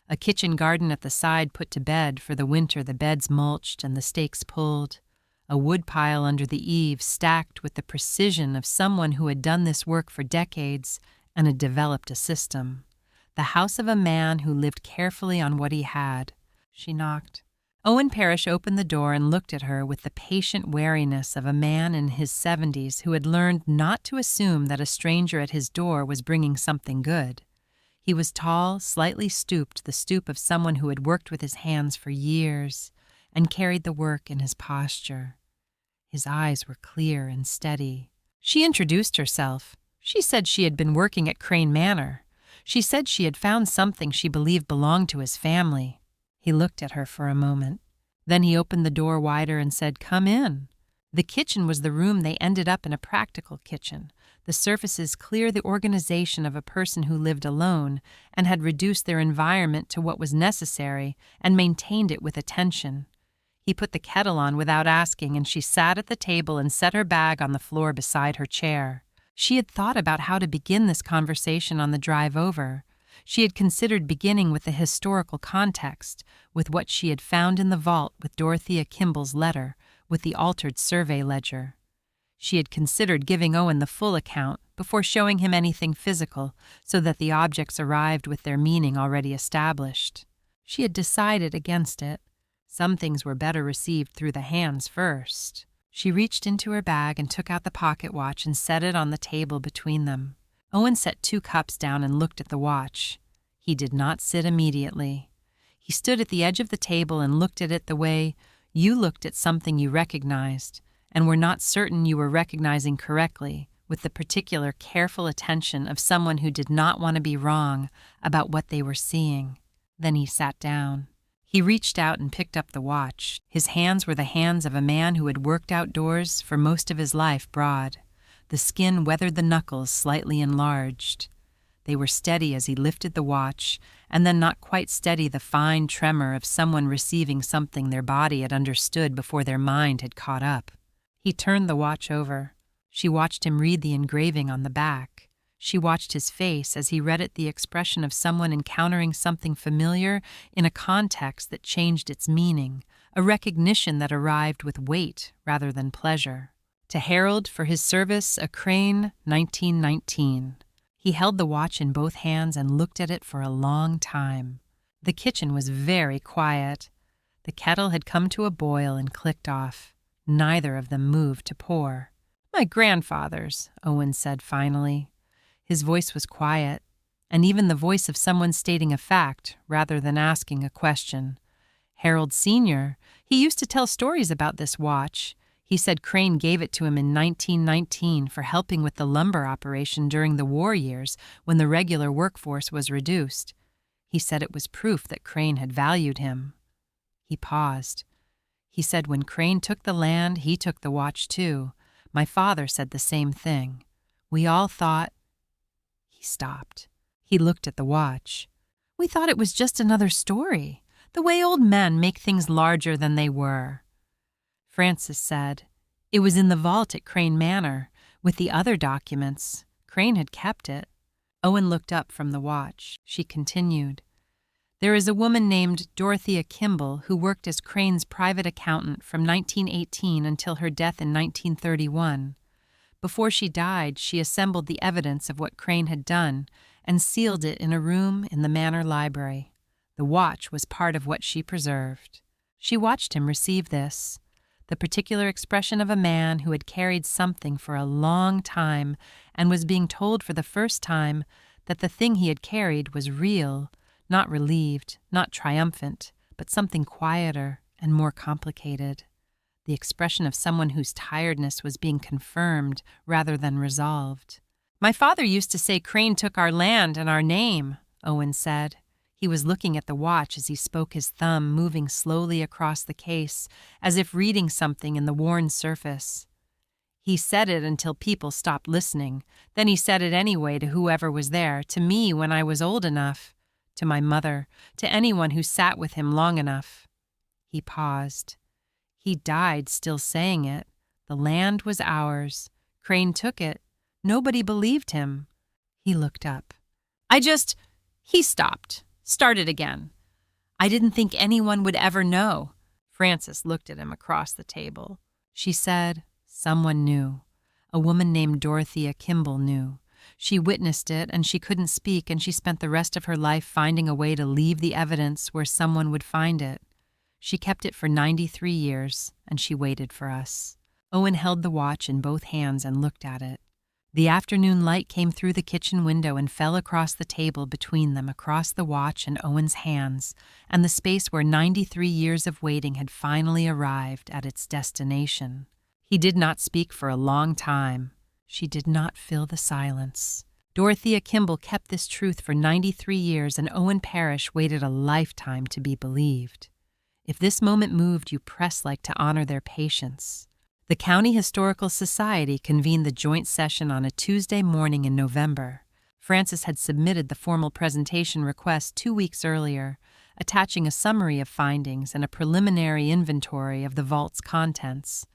A kitchen garden at the side put to bed for the winter, the beds mulched and the stakes pulled. A wood pile under the eaves stacked with the precision of someone who had done this work for decades and had developed a system. The house of a man who lived carefully on what he had. She knocked. Owen Parrish opened the door and looked at her with the patient wariness of a man in his 70s who had learned not to assume that a stranger at his door was bringing something good. He was tall, slightly stooped, the stoop of someone who had worked with his hands for years and carried the work in his posture. His eyes were clear and steady. She introduced herself. She said she had been working at Crane Manor. She said she had found something she believed belonged to his family. He looked at her for a moment. Then he opened the door wider and said, "Come in." The kitchen was the room. They ended up in a practical kitchen. The surfaces clear, the organization of a person who lived alone and had reduced their environment to what was necessary and maintained it with attention. He put the kettle on without asking, and she sat at the table and set her bag on the floor beside her chair. She had thought about how to begin this conversation on the drive over. She had considered beginning with the historical context, with what she had found in the vault with Dorothea Kimball's letter, with the altered survey ledger. She had considered giving Owen the full account before showing him anything physical, so that the objects arrived with their meaning already established. She had decided against it. Some things were better received through the hands first. She reached into her bag and took out the pocket watch and set it on the table between them. Owen set 2 cups down and looked at the watch. He did not sit immediately. He stood at the edge of the table and looked at it the way you looked at something you recognized and were not certain you were recognizing correctly, with the particular careful attention of someone who did not want to be wrong about what they were seeing. Then he sat down. He reached out and picked up the watch. His hands were the hands of a man who had worked outdoors for most of his life broad. The skin weathered the knuckles slightly enlarged. They were steady as he lifted the watch, and then not quite steady, the fine tremor of someone receiving something their body had understood before their mind had caught up. He turned the watch over. She watched him read the engraving on the back. She watched his face as he read it, the expression of someone encountering something familiar in a context that changed its meaning, a recognition that arrived with weight rather than pleasure. To Harold for his service, a Crane, 1919. He held the watch in both hands and looked at it for a long time. The kitchen was very quiet. The kettle had come to a boil and clicked off. Neither of them moved to pour. "My grandfather's," Owen said finally. His voice was quiet. and even the voice of someone stating a fact rather than asking a question. Harold Sr., he used to tell stories about this watch. He said Crane gave it to him in 1919 for helping with the lumber operation during the war years when the regular workforce was reduced. He said it was proof that Crane had valued him. He paused. He said when Crane took the land, he took the watch too. My father said the same thing. We all thought... He stopped. He looked at the watch. We thought it was just another story, the way old men make things larger than they were. Frances said, it was in the vault at Crane Manor, with the other documents. Crane had kept it. Owen looked up from the watch. She continued, there is a woman named Dorothea Kimball who worked as Crane's private accountant from 1918 until her death in 1931. Before she died, she assembled the evidence of what Crane had done and sealed it in a room in the manor library. The watch was part of what she preserved. She watched him receive this, the particular expression of a man who had carried something for a long time and was being told for the first time that the thing he had carried was real, not relieved, not triumphant, but something quieter and more complicated. The expression of someone whose tiredness was being confirmed rather than resolved. My father used to say Crane took our land and our name, Owen said. He was looking at the watch as he spoke, his thumb moving slowly across the case, as if reading something in the worn surface. He said it until people stopped listening. Then he said it anyway to whoever was there, to me when I was old enough, to my mother, to anyone who sat with him long enough. He paused. He died still saying it. The land was ours. Crane took it. Nobody believed him. He looked up. He stopped. Started again. I didn't think anyone would ever know. Frances looked at him across the table. She said, someone knew. A woman named Dorothea Kimball knew. She witnessed it, and she couldn't speak, and she spent the rest of her life finding a way to leave the evidence where someone would find it. She kept it for 93 years, and she waited for us. Owen held the watch in both hands and looked at it. The afternoon light came through the kitchen window and fell across the table between them, across the watch and Owen's hands, and the space where 93 years of waiting had finally arrived at its destination. He did not speak for a long time. She did not fill the silence. Dorothea Kimball kept this truth for 93 years, and Owen Parrish waited a lifetime to be believed. If this moment moved you press-like to honor their patience. The County Historical Society convened the joint session on a Tuesday morning in November. Frances had submitted the formal presentation request 2 weeks earlier, attaching a summary of findings and a preliminary inventory of the vault's contents.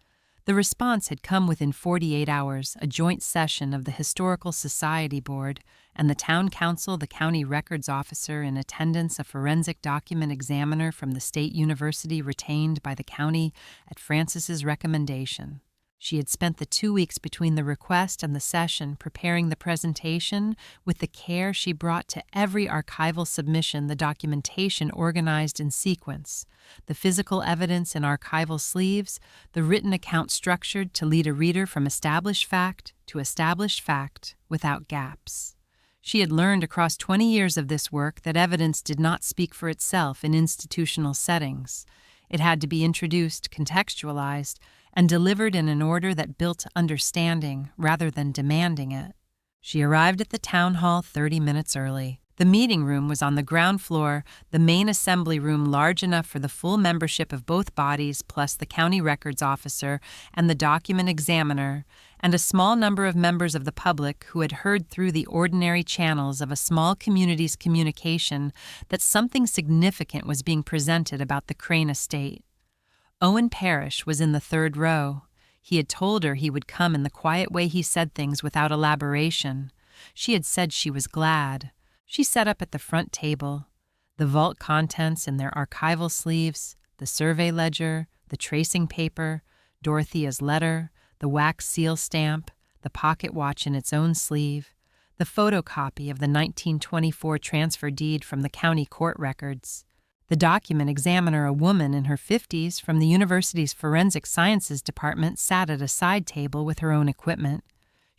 The response had come within 48 hours, a joint session of the Historical Society Board and the Town Council, the county records officer, in attendance, a forensic document examiner from the State University retained by the county at Frances's recommendation. She had spent the 2 weeks between the request and the session preparing the presentation with the care she brought to every archival submission, the documentation organized in sequence, the physical evidence in archival sleeves, the written account structured to lead a reader from established fact to established fact without gaps. She had learned across 20 years of this work that evidence did not speak for itself in institutional settings. It had to be introduced, contextualized, and delivered in an order that built understanding rather than demanding it. She arrived at the town hall 30 minutes early. The meeting room was on the ground floor, the main assembly room large enough for the full membership of both bodies, plus the county records officer and the document examiner, and a small number of members of the public who had heard through the ordinary channels of a small community's communication that something significant was being presented about the Crane estate. Owen Parrish was in the third row. He had told her he would come in the quiet way he said things without elaboration. She had said she was glad. She sat up at the front table. The vault contents in their archival sleeves, the survey ledger, the tracing paper, Dorothea's letter, the wax seal stamp, the pocket watch in its own sleeve, the photocopy of the 1924 transfer deed from the county court records. The document examiner, a woman in her 50s from the university's forensic sciences department, sat at a side table with her own equipment.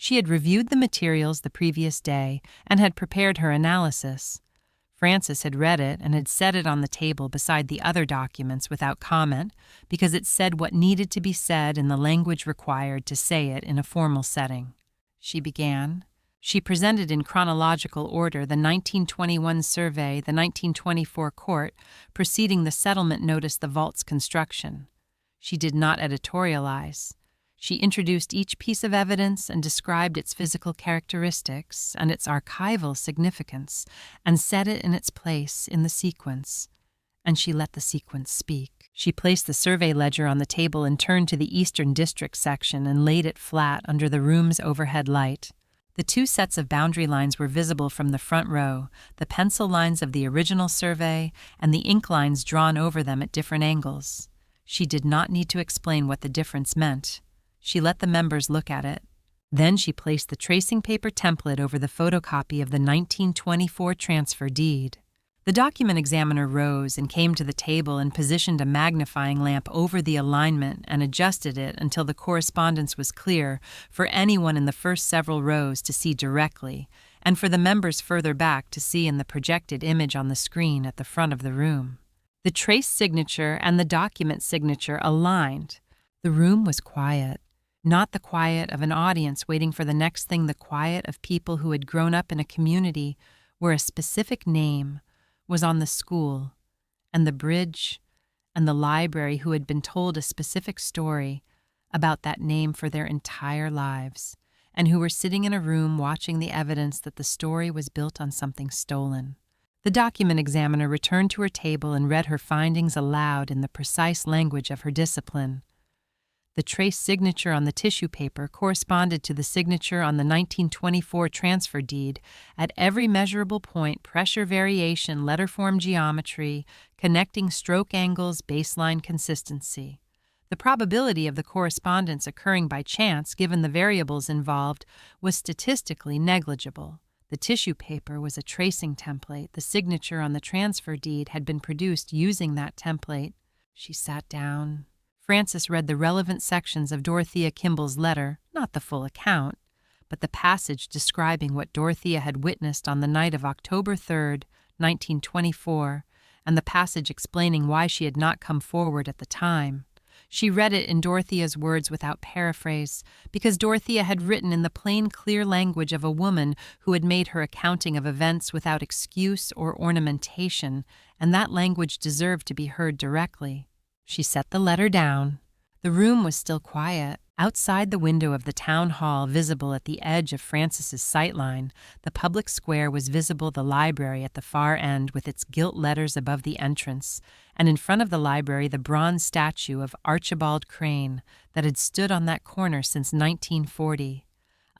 She had reviewed the materials the previous day and had prepared her analysis. Frances had read it and had set it on the table beside the other documents without comment because it said what needed to be said in the language required to say it in a formal setting. She began. She presented in chronological order the 1921 survey, the 1924 court, preceding the settlement notice the vault's construction. She did not editorialize. She introduced each piece of evidence and described its physical characteristics and its archival significance, and set it in its place in the sequence. And she let the sequence speak. She placed the survey ledger on the table and turned to the Eastern District section and laid it flat under the room's overhead light. The two sets of boundary lines were visible from the front row, the pencil lines of the original survey and the ink lines drawn over them at different angles. She did not need to explain what the difference meant. She let the members look at it. Then she placed the tracing paper template over the photocopy of the 1924 transfer deed. The document examiner rose and came to the table and positioned a magnifying lamp over the alignment and adjusted it until the correspondence was clear for anyone in the first several rows to see directly, and for the members further back to see in the projected image on the screen at the front of the room. The trace signature and the document signature aligned. The room was quiet. Not the quiet of an audience waiting for the next thing, the quiet of people who had grown up in a community where a specific name was on the school and the bridge and the library, who had been told a specific story about that name for their entire lives, and who were sitting in a room watching the evidence that the story was built on something stolen. The document examiner returned to her table and read her findings aloud in the precise language of her discipline. The trace signature on the tissue paper corresponded to the signature on the 1924 transfer deed at every measurable point, pressure variation, letter form geometry, connecting stroke angles, baseline consistency. The probability of the correspondence occurring by chance, given the variables involved, was statistically negligible. The tissue paper was a tracing template. The signature on the transfer deed had been produced using that template. She sat down. Frances read the relevant sections of Dorothea Kimball's letter, not the full account, but the passage describing what Dorothea had witnessed on the night of October 3rd, 1924, and the passage explaining why she had not come forward at the time. She read it in Dorothea's words without paraphrase, because Dorothea had written in the plain, clear language of a woman who had made her accounting of events without excuse or ornamentation, and that language deserved to be heard directly. She set the letter down. The room was still quiet. Outside the window of the town hall, visible at the edge of Frances's sightline, the public square was visible, the library at the far end with its gilt letters above the entrance, and in front of the library the bronze statue of Archibald Crane that had stood on that corner since 1940.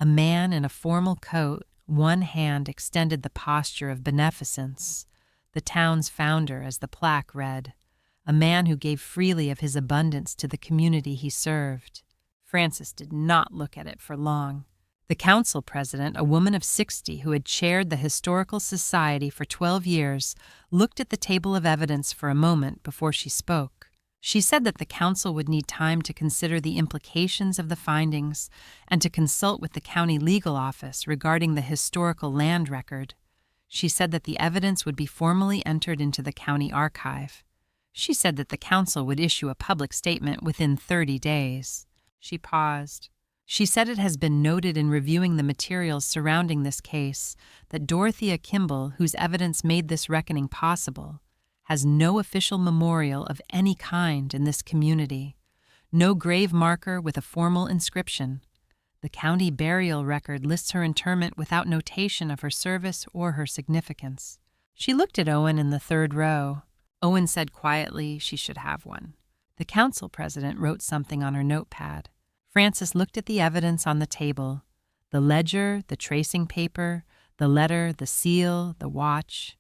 A man in a formal coat, one hand extended the posture of beneficence. The town's founder, as the plaque read. A man who gave freely of his abundance to the community he served. Frances did not look at it for long. The council president, a woman of 60 who had chaired the Historical Society for 12 years, looked at the table of evidence for a moment before she spoke. She said that the council would need time to consider the implications of the findings and to consult with the county legal office regarding the historical land record. She said that the evidence would be formally entered into the county archive. She said that the council would issue a public statement within 30 days. She paused. She said it has been noted in reviewing the materials surrounding this case that Dorothea Kimball, whose evidence made this reckoning possible, has no official memorial of any kind in this community, no grave marker with a formal inscription. The county burial record lists her interment without notation of her service or her significance. She looked at Owen in the third row. Owen said quietly she should have one. The council president wrote something on her notepad. Frances looked at the evidence on the table, the ledger, the tracing paper, the letter, the seal, the watch,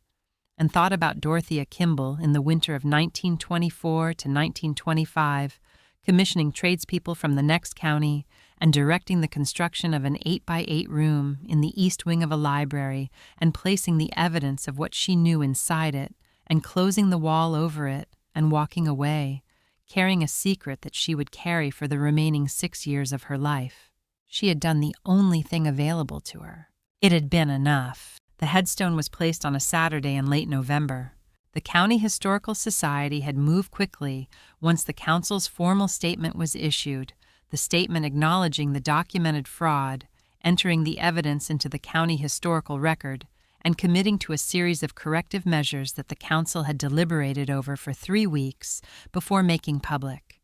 and thought about Dorothea Kimball in the winter of 1924 to 1925, commissioning tradespeople from the next county and directing the construction of an 8-by-8 room in the east wing of a library and placing the evidence of what she knew inside it, and closing the wall over it and walking away, carrying a secret that she would carry for the remaining 6 years of her life. She had done the only thing available to her. It had been enough. The headstone was placed on a Saturday in late November. The County Historical Society had moved quickly once the council's formal statement was issued, the statement acknowledging the documented fraud, entering the evidence into the county historical record, and committing to a series of corrective measures that the council had deliberated over for 3 weeks before making public.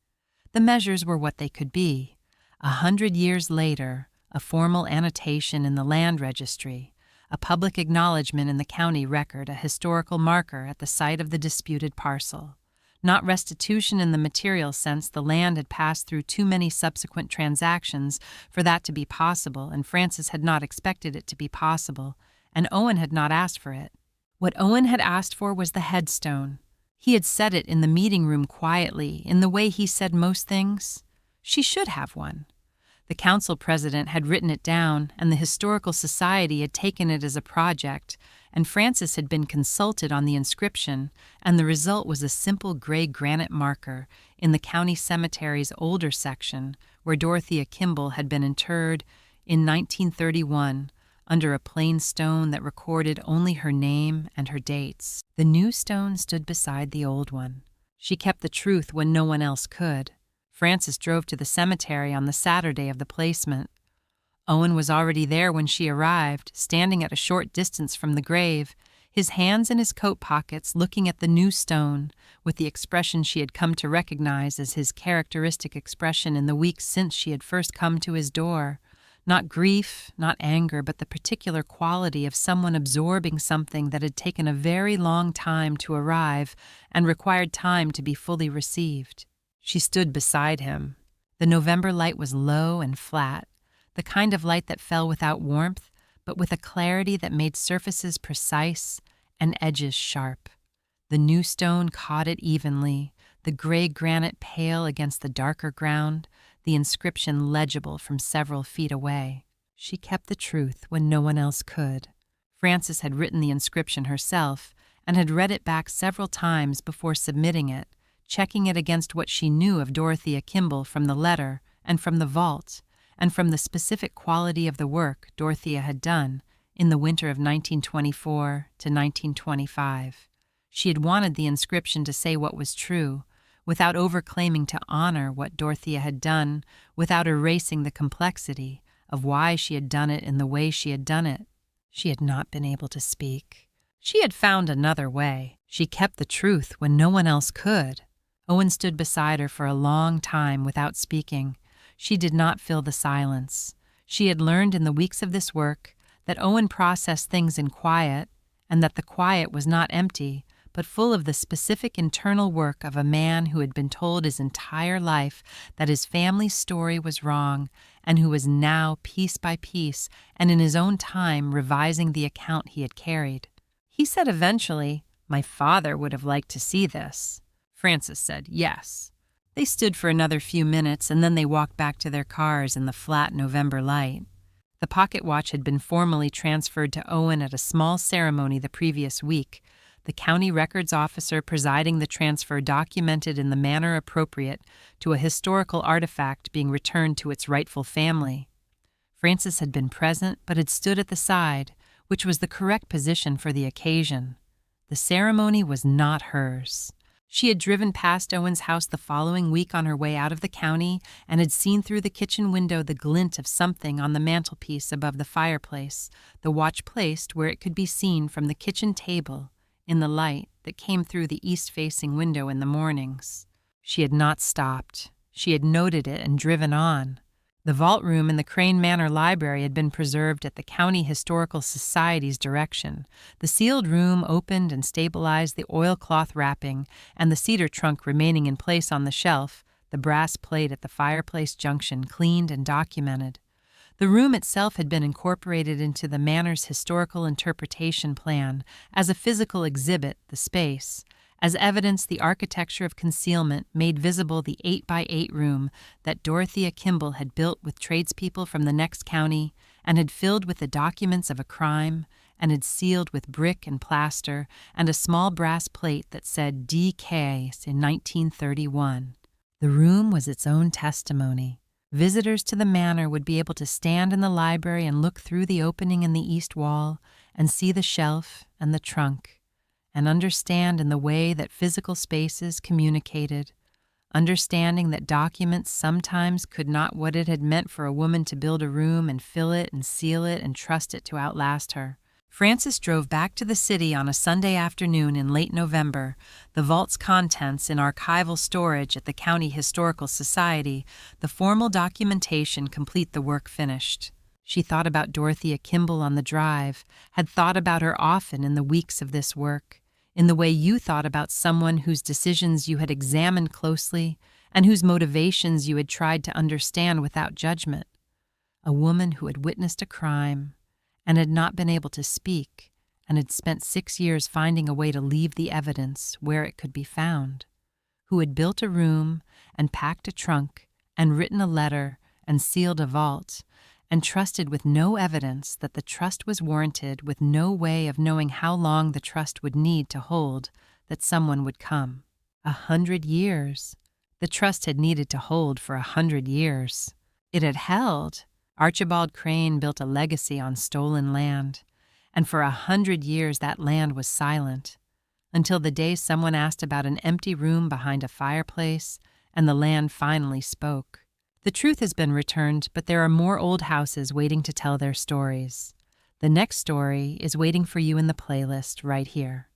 The measures were what they could be. 100 years later, a formal annotation in the land registry, a public acknowledgement in the county record, a historical marker at the site of the disputed parcel. Not restitution in the material sense. The land had passed through too many subsequent transactions for that to be possible, and Frances had not expected it to be possible, and Owen had not asked for it. What Owen had asked for was the headstone. He had said it in the meeting room quietly, in the way he said most things. She should have one. The council president had written it down, and the Historical Society had taken it as a project, and Frances had been consulted on the inscription, and the result was a simple gray granite marker in the county cemetery's older section, where Dorothea Kimball had been interred in 1931, under a plain stone that recorded only her name and her dates. The new stone stood beside the old one. She kept the truth when no one else could. Frances drove to the cemetery on the Saturday of the placement. Owen was already there when she arrived, standing at a short distance from the grave, his hands in his coat pockets, looking at the new stone, with the expression she had come to recognize as his characteristic expression in the weeks since she had first come to his door. Not grief, not anger, but the particular quality of someone absorbing something that had taken a very long time to arrive and required time to be fully received. She stood beside him. The November light was low and flat, the kind of light that fell without warmth, but with a clarity that made surfaces precise and edges sharp. The new stone caught it evenly, the gray granite pale against the darker ground, the inscription legible from several feet away. She kept the truth when no one else could. Frances had written the inscription herself and had read it back several times before submitting it, checking it against what she knew of Dorothea Kimball from the letter and from the vault, and from the specific quality of the work Dorothea had done in the winter of 1924 to 1925. She had wanted the inscription to say what was true, without overclaiming to honor what Dorothea had done, without erasing the complexity of why she had done it in the way she had done it. She had not been able to speak. She had found another way. She kept the truth when no one else could. Owen stood beside her for a long time without speaking. She did not fill the silence. She had learned in the weeks of this work that Owen processed things in quiet, and that the quiet was not empty, but full of the specific internal work of a man who had been told his entire life that his family's story was wrong, and who was now, piece by piece, and in his own time, revising the account he had carried. He said eventually, "My father would have liked to see this." Frances said yes. They stood for another few minutes, and then they walked back to their cars in the flat November light. The pocket watch had been formally transferred to Owen at a small ceremony the previous week, the county records officer presiding the transfer documented in the manner appropriate to a historical artifact being returned to its rightful family. Frances had been present, but had stood at the side, which was the correct position for the occasion. The ceremony was not hers. She had driven past Owen's house the following week on her way out of the county and had seen through the kitchen window the glint of something on the mantelpiece above the fireplace, the watch placed where it could be seen from the kitchen table in the light that came through the east-facing window in the mornings. She had not stopped. She had noted it and driven on. The vault room in the Crane Manor Library had been preserved at the County Historical Society's direction. The sealed room opened and stabilized the oilcloth wrapping, and the cedar trunk remaining in place on the shelf, the brass plate at the fireplace junction cleaned and documented. The room itself had been incorporated into the Manor's historical interpretation plan as a physical exhibit, the space. As evidence, the architecture of concealment made visible the 8x8 room that Dorothea Kimball had built with tradespeople from the next county and had filled with the documents of a crime and had sealed with brick and plaster and a small brass plate that said D.K. in 1931. The room was its own testimony. Visitors to the manor would be able to stand in the library and look through the opening in the east wall and see the shelf and the trunk, and understand in the way that physical spaces communicated, understanding that documents sometimes could not what it had meant for a woman to build a room and fill it and seal it and trust it to outlast her. Frances drove back to the city on a Sunday afternoon in late November, the vault's contents in archival storage at the County Historical Society, the formal documentation complete, the work finished. She thought about Dorothea Kimball on the drive, had thought about her often in the weeks of this work, in the way you thought about someone whose decisions you had examined closely and whose motivations you had tried to understand without judgment. A woman who had witnessed a crime and had not been able to speak, and had spent 6 years finding a way to leave the evidence where it could be found, who had built a room and packed a trunk and written a letter and sealed a vault, and trusted with no evidence that the trust was warranted, with no way of knowing how long the trust would need to hold that someone would come. 100 years. The trust had needed to hold for 100 years. It had held. Archibald Crane built a legacy on stolen land, and for 100 years that land was silent, until the day someone asked about an empty room behind a fireplace, and the land finally spoke. The truth has been returned, but there are more old houses waiting to tell their stories. The next story is waiting for you in the playlist right here.